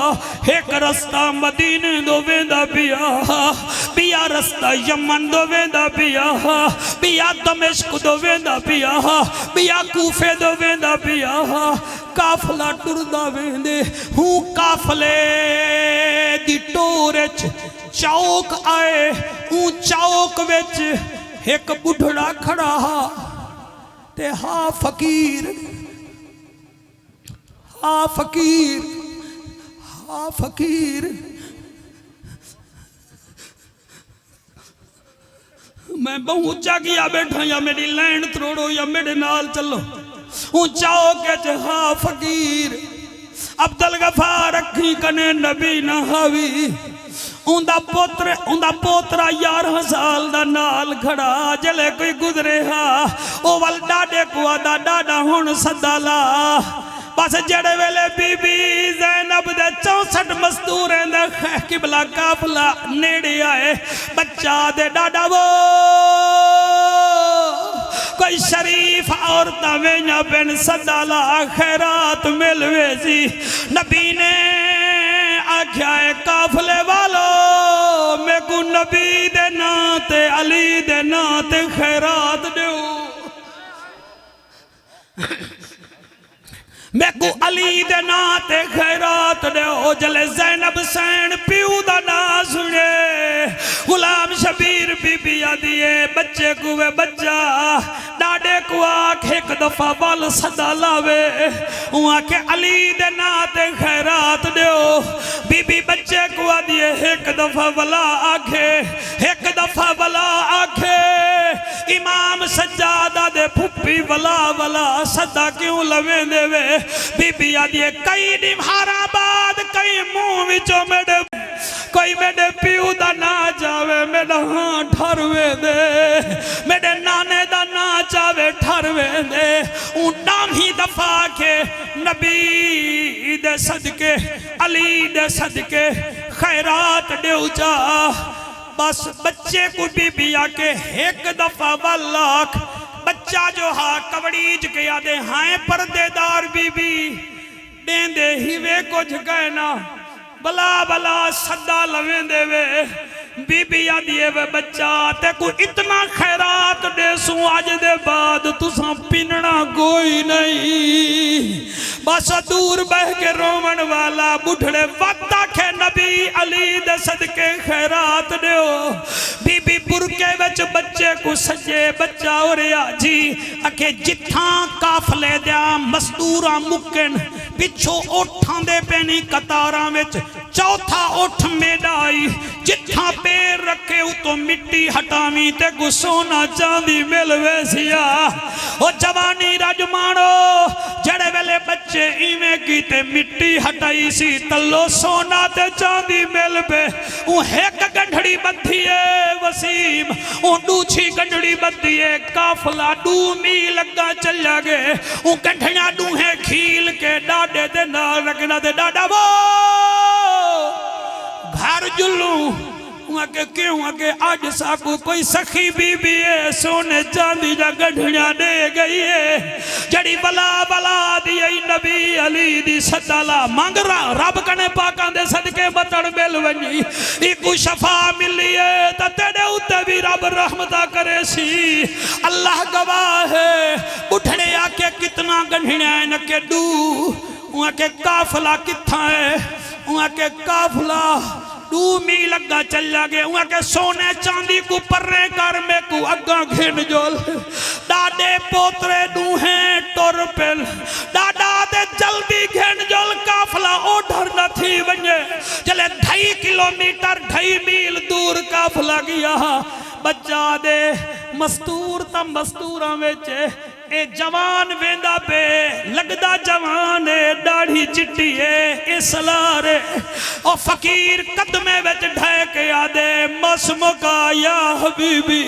ایک رستہ مدینہ دو ویندہ بیا رستہ یمن دو ویندہ بیا دمشق دو ویندہ بیا کوفے دو ویندہ کافلہ ٹردہ ویندے کافلے دی ٹورچ چوک آئے چوک ویچ ایک بڑھڑا کھڑا تے ہاں فقیر میں بہت چاگیا بیٹھا یا میری لینڈ تروڑو یا میرے نال چلو چاوکے جہاں فقیر عبدالغفار رکھی کنے نبی نہاوی اندہ پوترا 11 سال دا نال کھڑا جلے کوئی گزرے ہاں او وال ڈاڈے کو آدھا ڈاڈا ہون صدالا بس جڑے ویلے بی بی زینب دے 64 مزدوریں دے قبلہ کافلہ نیڑے آئے بچہ دے ڈاڈا وہ کوئی شریف عورتہ وینا بین صدالہ خیرات ملوے سی نبی نے آکھیا ہے کافلے والو میں کو نبی دے ناتے علی دے ناتے خیرات دیو میں کو علی دے ناتے خیرات دیو جلے زینب سین پیو دا نا سنے غلام شبیر بی بی آدھیے بچے کوئے بچہ ڈاڈے کو آکھ ایک دفعہ بال صدا لاوے وہاں کے علی دے ناتے خیرات دیو بی بی بچے کو آدھیے ایک دفعہ بلا آکھے ایک دفعہ بلا آکھے امام سجادہ دے پھپی ولا ولا صدا کیوں لویں دے وے بی بی آدھے کئی نمہارا بعد کئی منہ وچوں میرے کوئی میرے پیو دا نا جاوے میرا ہاں ٹھروے دے میرے نانے دا نا جاوے ٹھروے دے اون نام ہی دفعہ کے نبی دے صدقے علی دے صدقے خیرات دیو جا بس بچے کو بی بی آکے ایک دفعہ واللاک بچہ جو ہاں کوڑیج کے آدھے ہائیں پردے دار بی بی دین دے ہی وے کچھ گئے نا بلا بلا صدا لویں دے وے بی بی آدھیے وے بچہ تے کو اتنا خیرات دے سوں آج دے بعد تساں پیننا کوئی نہیں بس دور بہ کے رومن والا بڑھڑے وقت آکھے نبی علی دے صدقے خیرات دیو بی بی برکے وچ بچے کو سجے بچہ اور آجی اکھے جتھاں کافلے دیا مستورہ مکن پچھو اٹھاں دے پینی قطاراں وچ چوتھا اٹھ میڈائی جتھاں پیر رکھے ہو تو مٹی ہٹامی تے کو سونا چاندی ملوے سیا او جوانی رجمانو جڑے ویلے بچے ایمیں کی تے مٹی ہٹائی سی تلو سونا تے چاندی ملوے او ایک گنڈھڑی بدھیے وسیم او دوچھی گنڈھڑی بدھیے کافلہ دو می لگا چل جاگے او گنڈھڑیاں دوہیں کھیل کے ڈاڈے دے نال رکھنا دے ڈاڈا وہ گھر جلوں وہاں کے کیوں آگے آج ساکو کوئی سخی بی بی ہے سونے چاندی جا گڑھڑیاں دے گئی ہے جڑی بلا بلا دی ای نبی علی دی صدالہ مانگ رہا رب کنے پاکان دے صدقے بطڑ بیل ونی ایکو شفا ملی ہے تا تیرے ہوتے بھی رب رحمتہ کرے سی اللہ گواہ ہے اٹھنے آکے کتنا گڑھڑیاں نکے دو وہاں کے کافلہ کتھا ہے وہاں کے کافلہ دو می لگا چل جاگے وہاں کے سونے چاندی کو پرے کر میں کو اگا گھن جول ڈاڈے پوترے دو ہیں ٹور پل ڈاڈا دے جلدی گھن جول کافلہ اوڈھر نہ تھی ونجے چلے 2.5 کلومیٹر 2.5 میل دور کافلہ گیا بچہ دے مستور تا مستورہ ویچے اے جوان ویندہ پہ لگدہ جوان ہے ڈاڑھی چٹی ہے اے سلارے او فقیر قدمے وچ ڈھائے کے آدھے مسمو کا یا حبیبی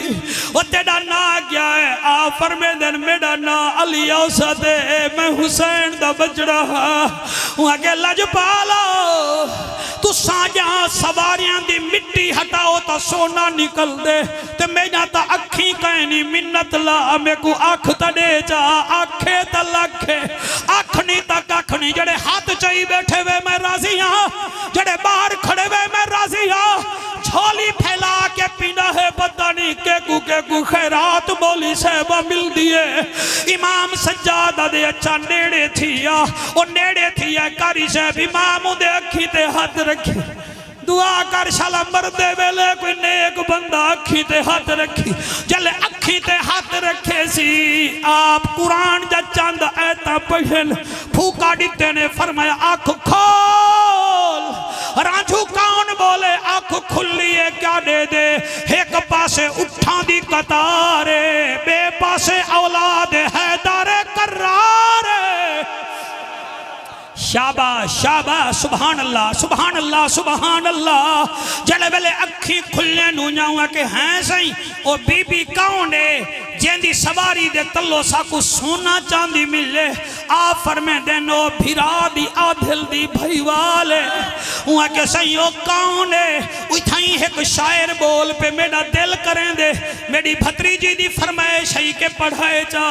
او تیڑا نا کیا ہے آفر میں دن میڈا نا علی اوسط ہے میں حسین دا بچ رہا وہاں کے لج پالو تو ساجہاں سواریاں دی مٹی ہٹاؤ تا سونا نکل دے تے میں جاتا اکھیں کہنی منت لا میں کو آنکھ تا دے جا آنکھے تا لکھے آنکھنی تک آنکھنی جڑے ہاتھ چاہی بیٹھے ہوئے میں راضی ہاں جڑے باہر کھڑے ہوئے میں راضی ہاں جھولی پھیلا کے پینا ہے پتہ نہیں کے کو خیرات بولی صحبہ مل دیئے امام سجادہ دے اچھا نیڑے تھیا اور نیڑے تھیا کاری صاحب امام دے اکھی تے ہاتھ رکھی دعا کر شالا مردے ویلے کوئی نیک بندہ اکھی تے ہاتھ رکھی جلے اکھی تے ہاتھ رکھے سی آپ قرآن جا چاند ایتا پہن پھوکا دیتے نے فرمایا آنکھ کھول رانجھو کون بولے آنکھ کھلیے کیا دے دے ایک پاسے اٹھان دی قطارے بے پاسے اولاد حیدر کرارے شابہ شابہ سبحان اللہ سبحان اللہ سبحان اللہ جلے ویلے اکھی کھلنے نو جاؤں کہ ہیں سائیں او بی بی کون ہے جیندی سواری دے تلو ساکو سونا چاندی ملے آفر میں دینو بھیرا دی آدھل دی بھائی والے وہاں کہ سائیں او کون ہے اتھائیں ایک شاعر بول پہ میڈا دل کریں دے میڈی بھتری جی دی فرمائش ہے کہ پڑھائے جا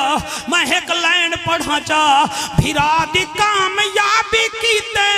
میں ایک لائن پڑھا جا بھیرا دی کامیابی کیتے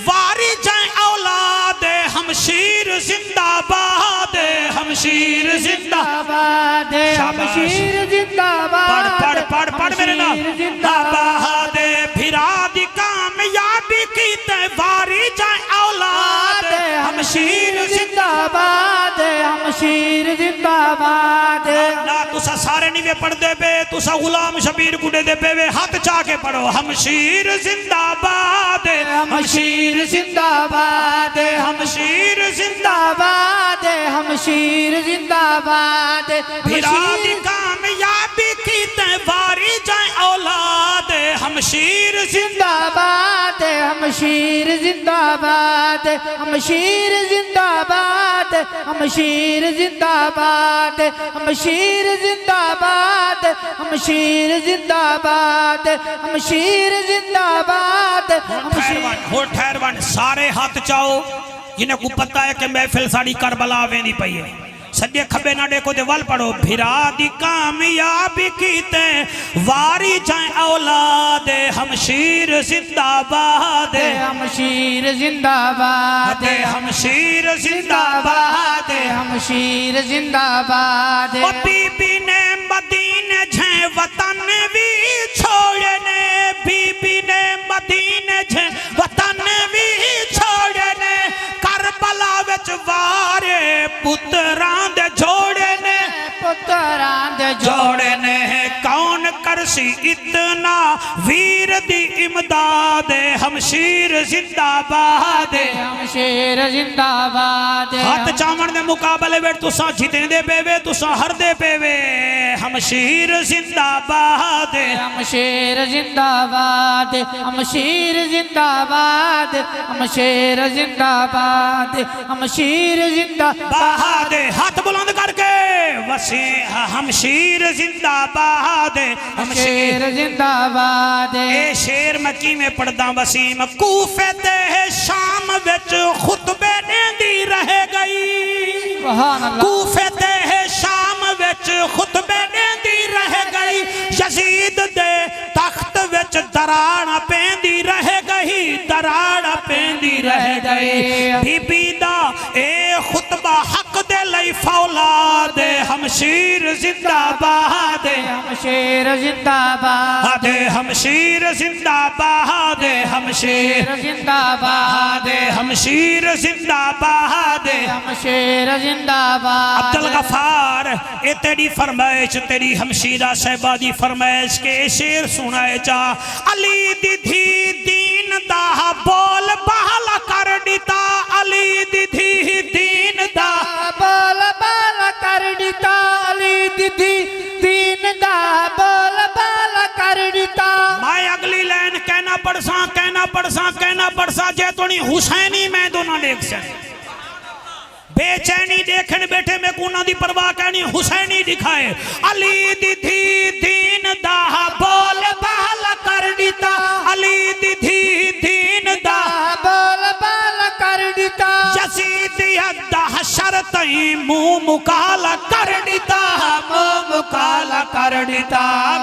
واری جائیں اولاد ہمشیر زندہ باد ہمشیر زندہ باد ہمشیر زندہ باد پڑھ میرے نام زندہ باد بھیرا دی کامیابی کیتے واری جائیں اولاد ہمشیر زندہ باد ہمشیر زندہ باد نا تسا سارے نہیں کے پڑھ دے پے تسا غلام شبیر گڑے دے پے ہاتھ چاہ کے پڑھو ہم شیر زندہ باد ہم شیر زندہ باد ہم شیر زندہ باد ہم شیر زندہ باد بھیرا دی کامیابی کی تیواری جائیں اولاد ہم شیر زندہ باد ہم شیر زندہ باد ہم شیر زندہ باد ہم شیر زندہ باد ہم شیر زندہ باد ہم شیر زندہ باد ہم شیر زندہ باد ہو ٹھہروان سارے ہاتھ چاہو جنہیں کو پتہ ہے کہ محفل ساڑی کربلا ویندی پئی ہے سجے کھبے نہ دیکھو دے وال پڑھو بھیرا دی کامیابی کیتے واری جائیں اولاد ہم شیر زندہ باد ہم شیر زندہ باد ہم شیر زندہ باد ہم شیر زندہ باد او بی بی نے مدینے جھیں وطن بھی چھوڑنے بی بی نے مدینے جھیں وطن بھی چھوڑنے کربلا وچ وارے پتران دے جوڑنے پتران دے جوڑنے کون کرسی اتنا ویر دی امداد ہم شیر زندہ باد ہم شیر زندہ باد ہاتھ چامن دے مقابلے بیٹ تو ساں جیتے دے پے وے تو ساں ہر دے پے وے ہم شیر زندہ باد ہم شیر زندہ باد ہم شیر زندہ باد ہم شیر زندہ باد ہم شیر زندہ باد ہاتھ بلند کر کے وسیع ہم شیر زندہ باد ہم شیر زندہ باد اے شیر مکی میں پڑھدا وسیم کوفے تے شام وچ خطبے دیندی رہ گئی سبحان اللہ کوفے تے شام وچ خطبے دیندی رہ گئی یزید دے تخت وچ دراڑا پیندی رہ گئی دراڑا پیندی رہ گئی بی بی دا اے خطبہ حق دے لئی فولاد ہم شیر زندہ باد ہم شیر زندہ باد ہم شیر زندہ باد ہم شیر زندہ باد ہم شیر زندہ باد ہم شیر زندہ باد عبدالغفار اے تیری فرمائش تیری ہمشیرہ صاحبہ دی فرمائش کے شیر سنائے جا علی دی دھی دین دا بول بہلا کر دیتا علی دی دھی دین دا بول بال کر دیتا علی دی دین دا بول بال کر دیتا میں اگلی لین کہنا پڑساں جے تو نہیں حسینی میں دو نہ دیکھ سیں بے چینی دیکھن بیٹھے میں کونا دی پرواہ کہنی حسینی دکھائے علی دی دھی دین دا بول بہلا کر دیتا علی دی دھی دین دا بول بال کر دیتا یزیدیت دا حشر تئی منہ مکالا کر دیتا منہ مکالا کر دیتا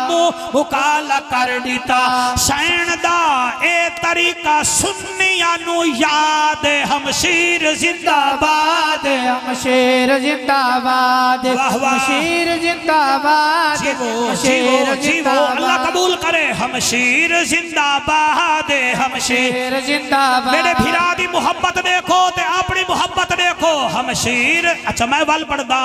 منہ مکالا کر دیتا سین دا اے طریقہ سنیانو یاد ہم شیر زندہ باد ہم شیر زندہ باد ہم شیر زندہ باد جیو جیو اللہ قبول کرے ہم شیر زندہ باد ہم شیر زندہ باد میرے بھیرا دی محبت دیکھو تے اپنی محبت دیکھو ہم شیر اچھا میں وال پڑھ دا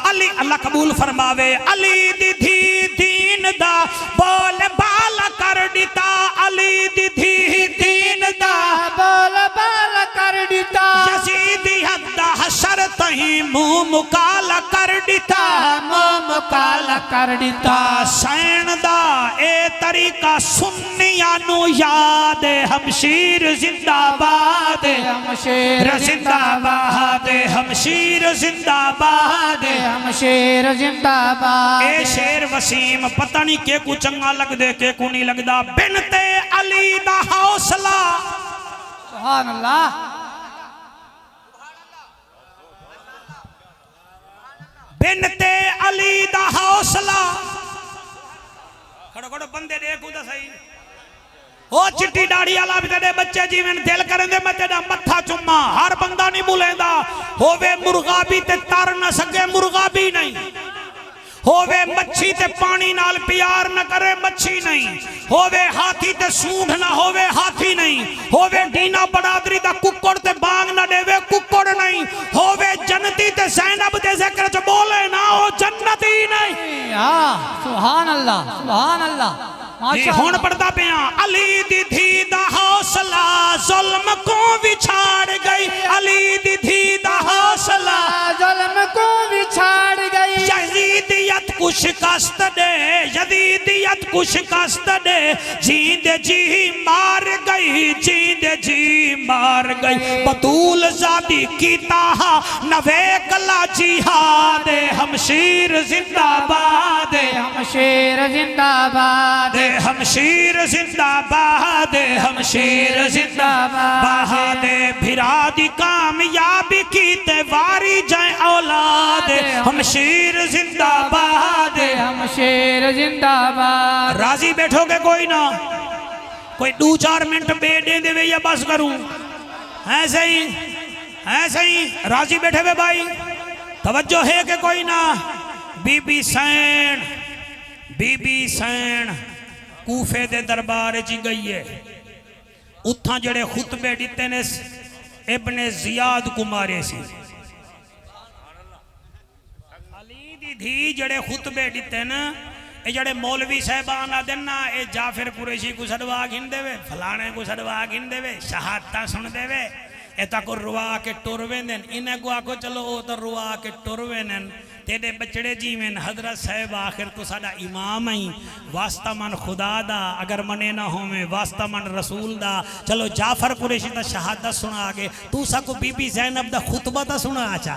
علی اللہ قبول فرماوے علی دی دھی دین دا بول بالا کر دیتا علی دی دھی دین دا بول بال کر دیتا یزیدیت دا حشر تہیں منہ مکالا کر دیتا منہ مکالا کر دیتا سین دا اے طریقہ سنیانو یاد ہم شیر زندہ باد ہم شیر زندہ باد ہم شیر زندہ باد ہم شیر زندہ باد اے شیر وسیم پتہ نہیں کہ کو چنگا لگ دے کہ کو نہیں لگ دا بنت علی دا حوصلہ سبحان اللہ بنت علی دا حوصلہ کھڑو کھڑو بندے دیکھو دا صحیح او چٹی ڈاڑی آلا بھی تیرے بچے جیویں دل کریں دے میں تیرا متھا چمہ ہر بندہ نہیں بولیں دا ہووے مرغابی تے تار نہ سکے مرغابی نہیں ہووے مچھی تے پانی نال پیار نہ کرے مچھی نہیں، ہووے ہاتھی تے سونڈ نہ ہووے ہاتھی نہیں، ہووے ڈینا برادری دا ککڑ تے بانگ نہ دے وے ککڑ نہیں، ہووے جنتی تے زینب دے ذکر چ بولے نہ ہو جنتی نہیں۔ سبحان اللہ سبحان اللہ جی ہون پڑھتا پیاں، علی دی دھی دا حوصلہ ظلم کو بچھاڑ گئی، علی دی دھی دا حوصلہ ظلم کو بچھاڑ گئی، یزیدیت کو شکست دے، یزیدیت کو شکست دے، جیند جی مار گئی، جیند جی مار گئی، بطول زادی کی تاہا نوے کلا جہاد، ہمشیر زندہ باد، ہمشیر زندہ باد، ہمشیر زندہ باد، ہمشیر زندہ باد، بھرا دی کامیابی کی تیواری جائیں اولاد، ہمشیر زندہ باد، ہمشیر زندہ باد۔ راضی بیٹھو گے کوئی نہ، کوئی 2-4 منٹ بے دے دے وے یا بس کروں، ایسے ہی راضی بیٹھے ہوئے بھائی، توجہ ہے کہ کوئی نہ۔ بی بی سین کوفے دے دربار جی گئی ہے، اتھاں جڑے خطبے دیتے نے ابن زیاد کو مارے سی، علی دی دھی جڑے خطبے دیتے نا، اے جڑے مولوی صاحبان آدھن نا، اے جعفر قریشی کو سڑوا گھن دے وے، فلانے کو سڑوا گھن دے وے، شہادتہ سن دے وے، اے تا کو روا کے ٹوروے دن، انہیں کو آکو چلو او تا روا کے ٹوروے دن، تیرے بچڑے جی میں حضرت صاحب آخر تو ساڑا امام آئی، واسطہ من خدا دا، اگر منے نہ ہوں میں واسطہ من رسول دا، چلو جعفر قریشی تا شہادت سنا آگے، تو سا کو بی بی زینب دا خطبہ تا سنا آچا،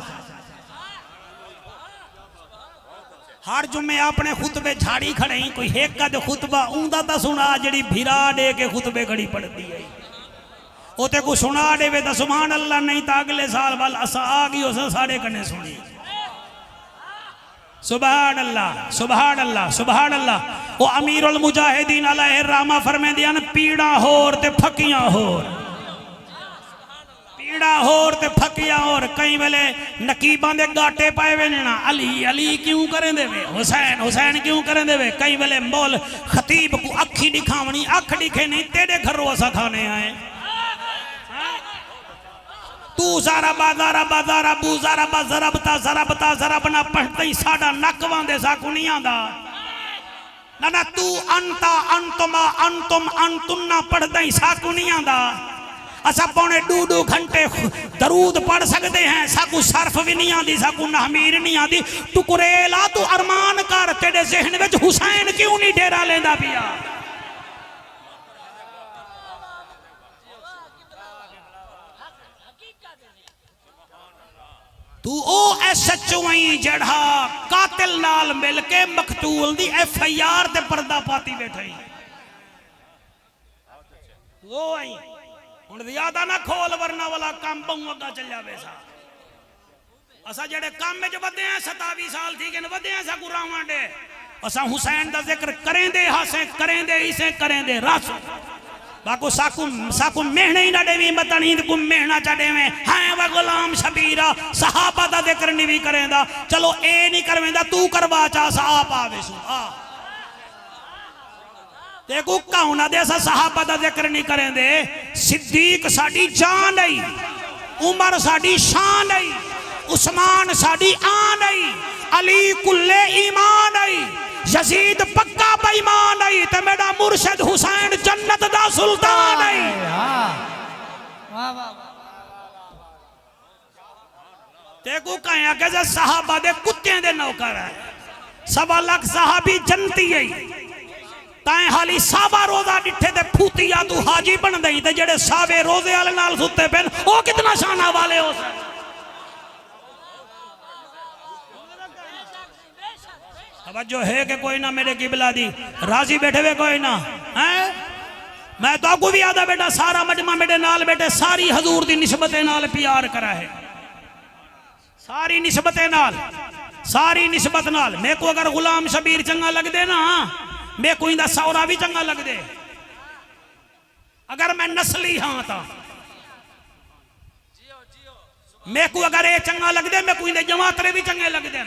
ہر جمعے اپنے خطبے جھاڑی کھڑے ہیں، کوئی ایک کا دے خطبہ اوندہ تا سنا جڑی بھیرا دے کے خطبے کھڑی پڑھ دی ہے، او تے کو سنا دے وے تا سبحان اللہ نہیں تا اگلے سال وال اسا آگی اسا ساڑے کنے سنی، سبحان اللہ سبحان اللہ سبحان اللہ۔ وہ امیر المجاہدین علیہ الرحمہ فرمے دیاں پیڑا ہور تے پھکیاں ہور، پیڑا ہور تے پھکیاں ہور، کئی ویلے نقیبان دے گاٹے پائے وے نا، علی علی کیوں کریں دے وے، حسین حسین کیوں کریں دے وے، کئی ویلے مول خطیب کو اکھی دکھاونی، اکھ دکھے نہیں تیرے گھر روسا کھانے آئے، تو زاربا زاربا زاربو زاربا زربتا زربتا زربنا پڑھتے ہی ساڑا نکوان دے ساکو نہیں آدھا، نہ تو انتا انتما انتم انتنا پڑھتے ہی ساکو نہیں آدھا، اسا پونے 2 گھنٹے درود پڑھ سکتے ہیں، ساکو صرف بھی نہیں آدھی، ساکو نحمیر نہیں آدھی، ٹکریلا تو ارمان کر تیرے ذہن وچ حسین کیوں نہیں ڈیرا لیندہ پیا، تو او ایس ایچ او آئیں جڑھا قاتل نال مل کے مقتول دی ایف آئی آر تے پردہ پاتی بیٹھائی، وہ آئیں انہوں زیادہ نہ کھول ورنہ والا کام بہوں اگا چل جاوے سا، اسا جڑے کام میں جو بدے ہیں 27 سال تھی کہ بدے ہیں سا قرآن دے، اسا حسین دا ذکر کریں دے ہاسیں کریں دے اسے کریں دے راسو، باکو ساکو مہنے ہی نہ دے وی مطنید کو مہنا چاڑے میں، ہائیں وہ غلام شبیرہ صحابہ دا ذکر نہیں بھی کریں دا، چلو اے نہیں کرویں دا تو کروا چاہ صحاب آوے سو، دیکھو کہونا دے سا صحابہ دا ذکر نہیں کریں دے، صدیق ساڑی جان آئی، عمر ساڑی شان آئی، عثمان ساڑی آن آئی، علی کل ایمان آئی، یزید پکا بیمان آئی، تے میرا مرشد حسین جنت دا سلطان آئی، دیکھو کہیں آگے سے صحابہ دے کتیں دے نوکر ہے، 1.25 لاکھ صحابی جنتی ہے، تائیں حالی 100 روزہ ڈٹھے دے پھوتی یا تو حاجی بن دیں، تے جڑے 100 روزے آلے نال ستے پہن، او کتنا شانہ والے ہو سکتے، توجہ ہے کہ کوئی نہ میرے قبلہ دی، راضی بیٹھے ہوئے کوئی نہ، میں تو آپ کو بھی آدھا بیٹا سارا مجمع میرے نال بیٹے ساری حضور دی نسبت نال پیار کرا ہے، ساری نسبت نال، میں کو اگر غلام شبیر چنگا لگ دے نا، میں کو اندہ سورا بھی چنگا لگ دے، اگر میں نسلی ہاں تا، میں کو اگر اے چنگا لگ دے، میں کو اندہ جماعترے بھی چنگے لگ دے،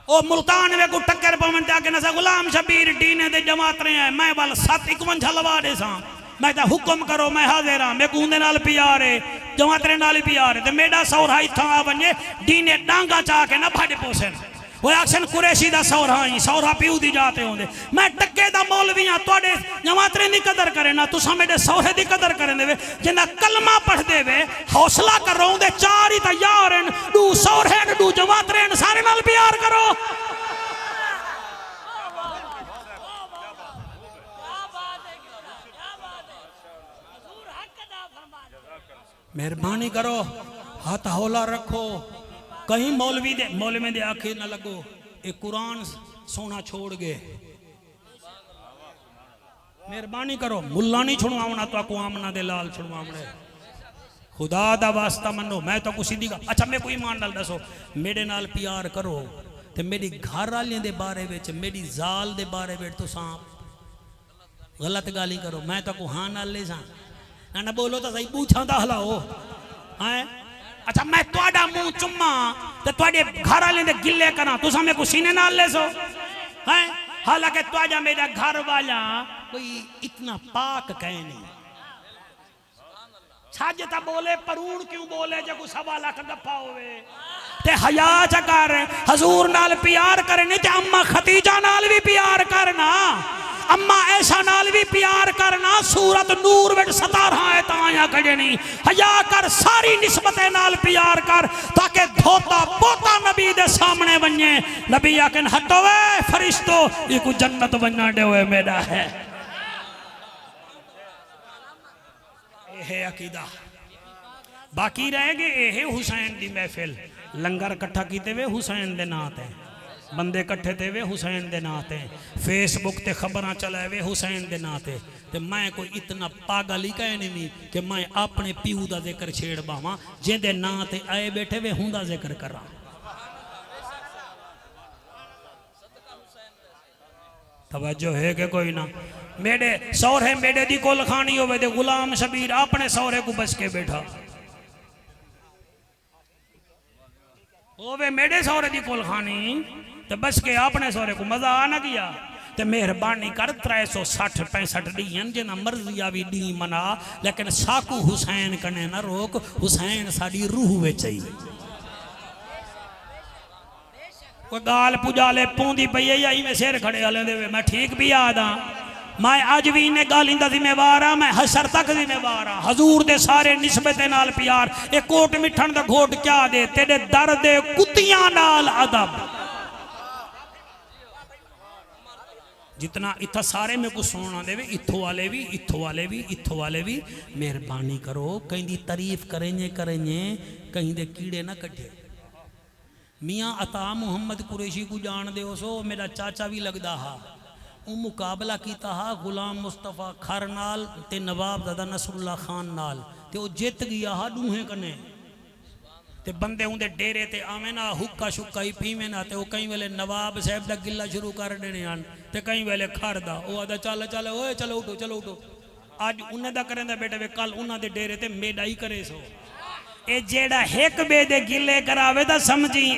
او ملتان میں کو ٹکر پون تے آکے نسا غلام شبیر ڈینے دے جماعت رہے ہیں میں وال 751 لوا دے ساں میں تے حکم کرو میں حاضر ہاں میں کو اندے نال پیارے جماعت رے نال پیارے تے میڈا سورا ایتھاں آ ونجے ڈینے ڈانگا چا کے نہ بھاڑے پوسن وہ اکشن قریشی دا سورا ہی سورا پیو دی جاتے ہوں دے میں ٹکے دا مولویاں توڑے جماعت رے نہیں قدر کرے نا تو سمیڈے سورے دی قدر کریں دے جنہ کلمہ پڑھ دے وے حوصلہ کر رہوں دے چاری تا یارن دو سورے دو جماعت رے سارے نال پیار کرو مہربانی کرو ہاتھ ہولا رکھو کہیں مولوی دے آنکھیں نہ لگو ایک قرآن سونا چھوڑ گئے مہربانی کرو ملا نہیں چھڑواؤنا تو اکو آمنہ دے لال چھڑواؤنے خدا دا واسطہ منو میں تو کچھ سیدھی گا اچھا میں کوئی مان نال دسو میرے نال پیار کرو تے میری گھر والے دے بارے وچ میری زال دے بارے وچ تو سانپ غلط گالی کرو میں تو کو ہاں نال لے سان نہ بولو تو صحیح پوچھاں دا ہلاؤ اچھا میں توڑا منہ چما تے توڑے گھر والے دے گلے کراں تو سامنے کو سینے نال لے سو حالانکہ توڑا میرا گھر والا کوئی اتنا پاک کہیں نہیں چھاجتا بولے پرون کیوں بولے جب کو سوا لاکھ گپا ہوئے تے حیا چکر حضور نال پیار کرنے تے اماں ختیجہ نال بھی پیار کرنا اماں ایسا نال بھی پیار کرنا سورت نور وچ 17 آیت آیا کھڑنی حیا کر ساری نسبتیں نال پیار کر تاکہ دھوتا پوتا نبی دے سامنے بننے نبی آکن ہٹوے فرشتو یہ کو جنت بننا دے ہوئے میرا ہے اے عقیدہ باقی رہے گے اے حسین دی محفل لنگر کٹھا کیتے ہوئے حسین دے ناتے بندے کٹھے تے وے حسین دے ناتے فیس بک تے خبراں چلائے وے حسین دے ناتے تے میں کوئی اتنا پاگل ہی کہنے نہیں کہ میں اپنے پیو دا ذکر چھیڑ باواں جن دے ناتے آئے بیٹھے وے ہوں دا ذکر کر رہا توجہ ہے کہ کوئی نہ میرے سورے میرے دی کو لکھانی ہوئے دے غلام شبیر اپنے سورے کو بچ کے بیٹھا ہوئے میرے سورے دی کو لکھانی تو بس کے اپنے سورے کو مزہ آنا کیا تو مہربانی کر 360-65 ڈین جنہ مرضی آوی ڈی منا لیکن ساکو حسین کنے نہ روک حسین ساڑی روح وے چاہیے کوئی گال پجالے پوندی پئیے یا ہی میں سیر کھڑے آلیں دے میں ٹھیک بھی آدھا میں آج بھی انہیں گالیں دا ذمہ وارا میں حشر تک ذمہ وارا حضور دے سارے نسبت نال پیار ایک کوٹ مٹھن دا گھوٹ کیا دے تیرے درد کتیاں نال عدب جتنا اتھا سارے میں کو سونا دے وے اتھو والے بھی اتھو والے بھی اتھو والے بھی مہربانی کرو کہیں دی تعریف کریں کہیں دے کیڑے نہ کٹھے میاں عطا محمد قریشی کو جان دے ہو سو میرا چاچا بھی لگ دا ہا مقابلہ کیتا ہا غلام مصطفیٰ کھر نال تے نواب زدہ نصر اللہ خان نال تے وہ جیت گیا ہا دوہیں کنے تے بندے ہوں دے ڈیرے تے آمینا حکا شکا ہی پیمینا تے وہ کہیں ویلے نواب صاحب دا گلہ شروع کر دینے آن تے کہیں ویلے کھر دا وہ آدھا چلے اوے چلو اٹھو آج انہیں دا کریں دا بیٹے وے کل انہیں دے ڈیرے تے میڈا ہی کرے سو اے جیڑا ایک بے دے گلے کراوے دا سمجھی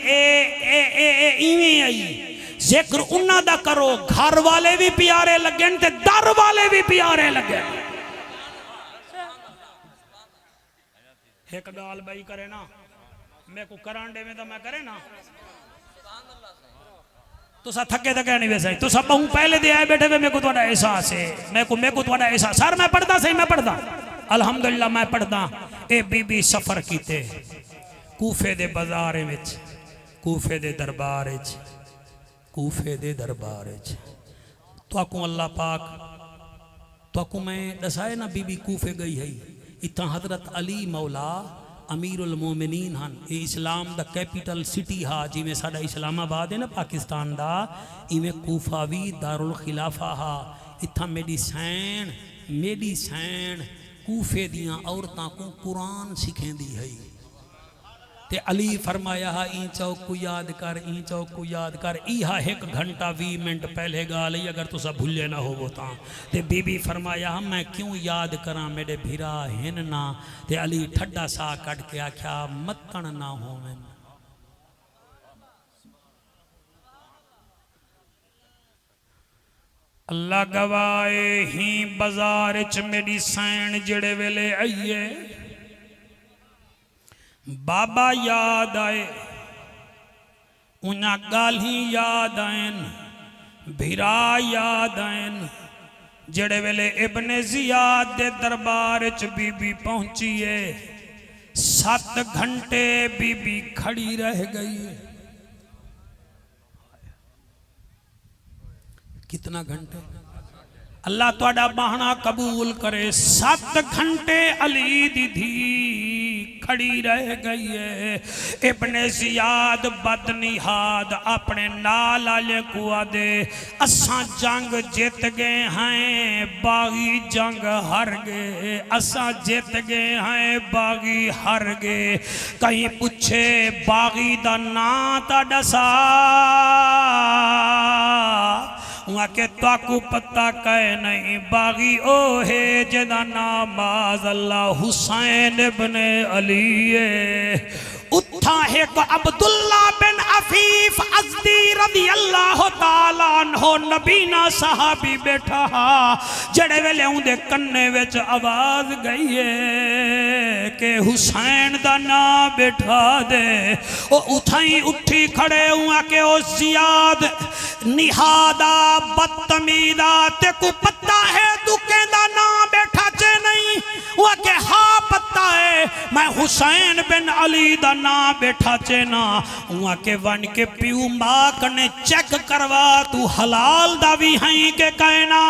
ایویں آئی ذکر انہاں دا کرو گھر والے بھی پیارے لگن تے در والے بھی پیارے لگن ایک گال بھائی کرے نا میں کو کرانڈے میں تو میں کرے نا تو سا تھکے تھکے نہیں ویسا تو سب ہوں پہلے دے آئے بیٹھے میں کو توڑا احساس ہے میں کو توڑا احساس سر میں پڑھتا صحیح میں پڑھتا الحمدللہ میں پڑھتا اے بی بی سفر کیتے کوفے دے بازارے وچ کوفے دے دربارے کوفے دے دربارے تو اکوں اللہ پاک تو اکوں میں دسائے نا بی بی کوفے گئی ہے اتنا حضرت علی مولا امیر المومنین ہن اے اسلام دا کیپیٹل سٹی ہا جی میں ساڑا اسلام آباد ہے نا پاکستان دا ایویں کوفاوی دارالخلافہ ہا اتنا میڈی سین کوفے دیاں عورتاں کو قرآن سکھیں دی ہے تے علی فرمایا ہا این چوک کو یاد کر ایہا ایک گھنٹہ 20 منٹ پہلے گا لئی اگر تو سب بھولے نہ ہو وہ تاں تے بی بی فرمایا ہا میں کیوں یاد کراں میرے بھیرا ہن نا تے علی ٹھڈا سا کٹ کے آکھیا متن نہ ہو میں اللہ گوائے ہی بازار چ میری سین جڑے ویلے آئیے بابا یاد آئے انہاں گالی یاد آئین بھیرا یاد آئین جڑے ویلے ابن زیاد دے دربار چ بی بی پہنچیے 7 گھنٹے بی بی کھڑی رہ گئی کتنا گھنٹے اللہ توڑا بہنا قبول کرے 7 گھنٹے علی دی دھی کھڑی رہ گئی ہے ابن زیاد بدنہاد اپنے نال آلے کو آدے اساں جنگ جیت گئے ہیں باغی جنگ ہر گئے اساں جیت گئے ہیں باغی ہر گئے کہیں پوچھے باغی دا نا تا ڈسا وہاں کہ تاکو پتہ کہے نہیں باغی او ہے جدا نام آز اللہ حسین ابن علی اتھا ہے کہ عبداللہ بن عفیف ازدی رضی اللہ تعالیٰ عنہ نبینا صحابی بیٹھا جڑے ویلے ہوں دے کنے ویچ آواز گئی ہے کہ حسین دا نا بیٹھا دے او اتھائیں اٹھی کھڑے ہوا کہ او زیاد نہادا بدتمیدہ تے کو پتہ ہے تو کہندہ نا بیٹھا چے نہیں وہ کہ ہاں پتہ ہے میں حسین بن علی دا نا بیٹھا چے نا وہ کہ ون کے پیو ماک نے چیک کروا تو حلال دا بھی ہیں کہ کہنا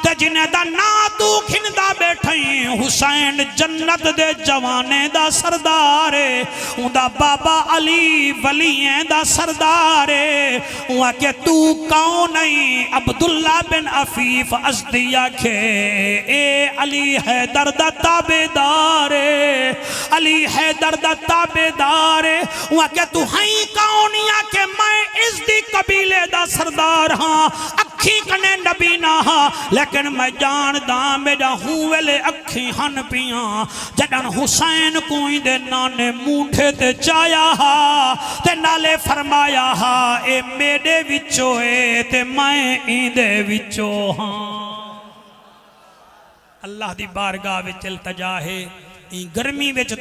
تے جنہیں دا نا تو کھندہ بیٹھیں حسین جنت دے جوانے دا سردارے ان دا بابا علی ولییں دا سردارے وہ کہ تو کون نہیں عبداللہ بن عفیف ازدیہ کے اے علی حیدر دا تابدارے علی حیدر دا تابدارے وہ کہ تو ہائیں کونیا کہ میں اس دی قبیلے دا سردار ہاں اکھی کنے نبی نہ ہاں لیکن میں جانداں میرا ہوں ویلے اکھی ہن پیاں جدن حسین کوئی دے نانے مونٹھے تے چایا ہاں تے نالے فرمایا ہاں اے میرے وچو اے تے میں ایندے وچو ہاں اللہ دی بارگاہ وچ التجا ہے گرمی وچ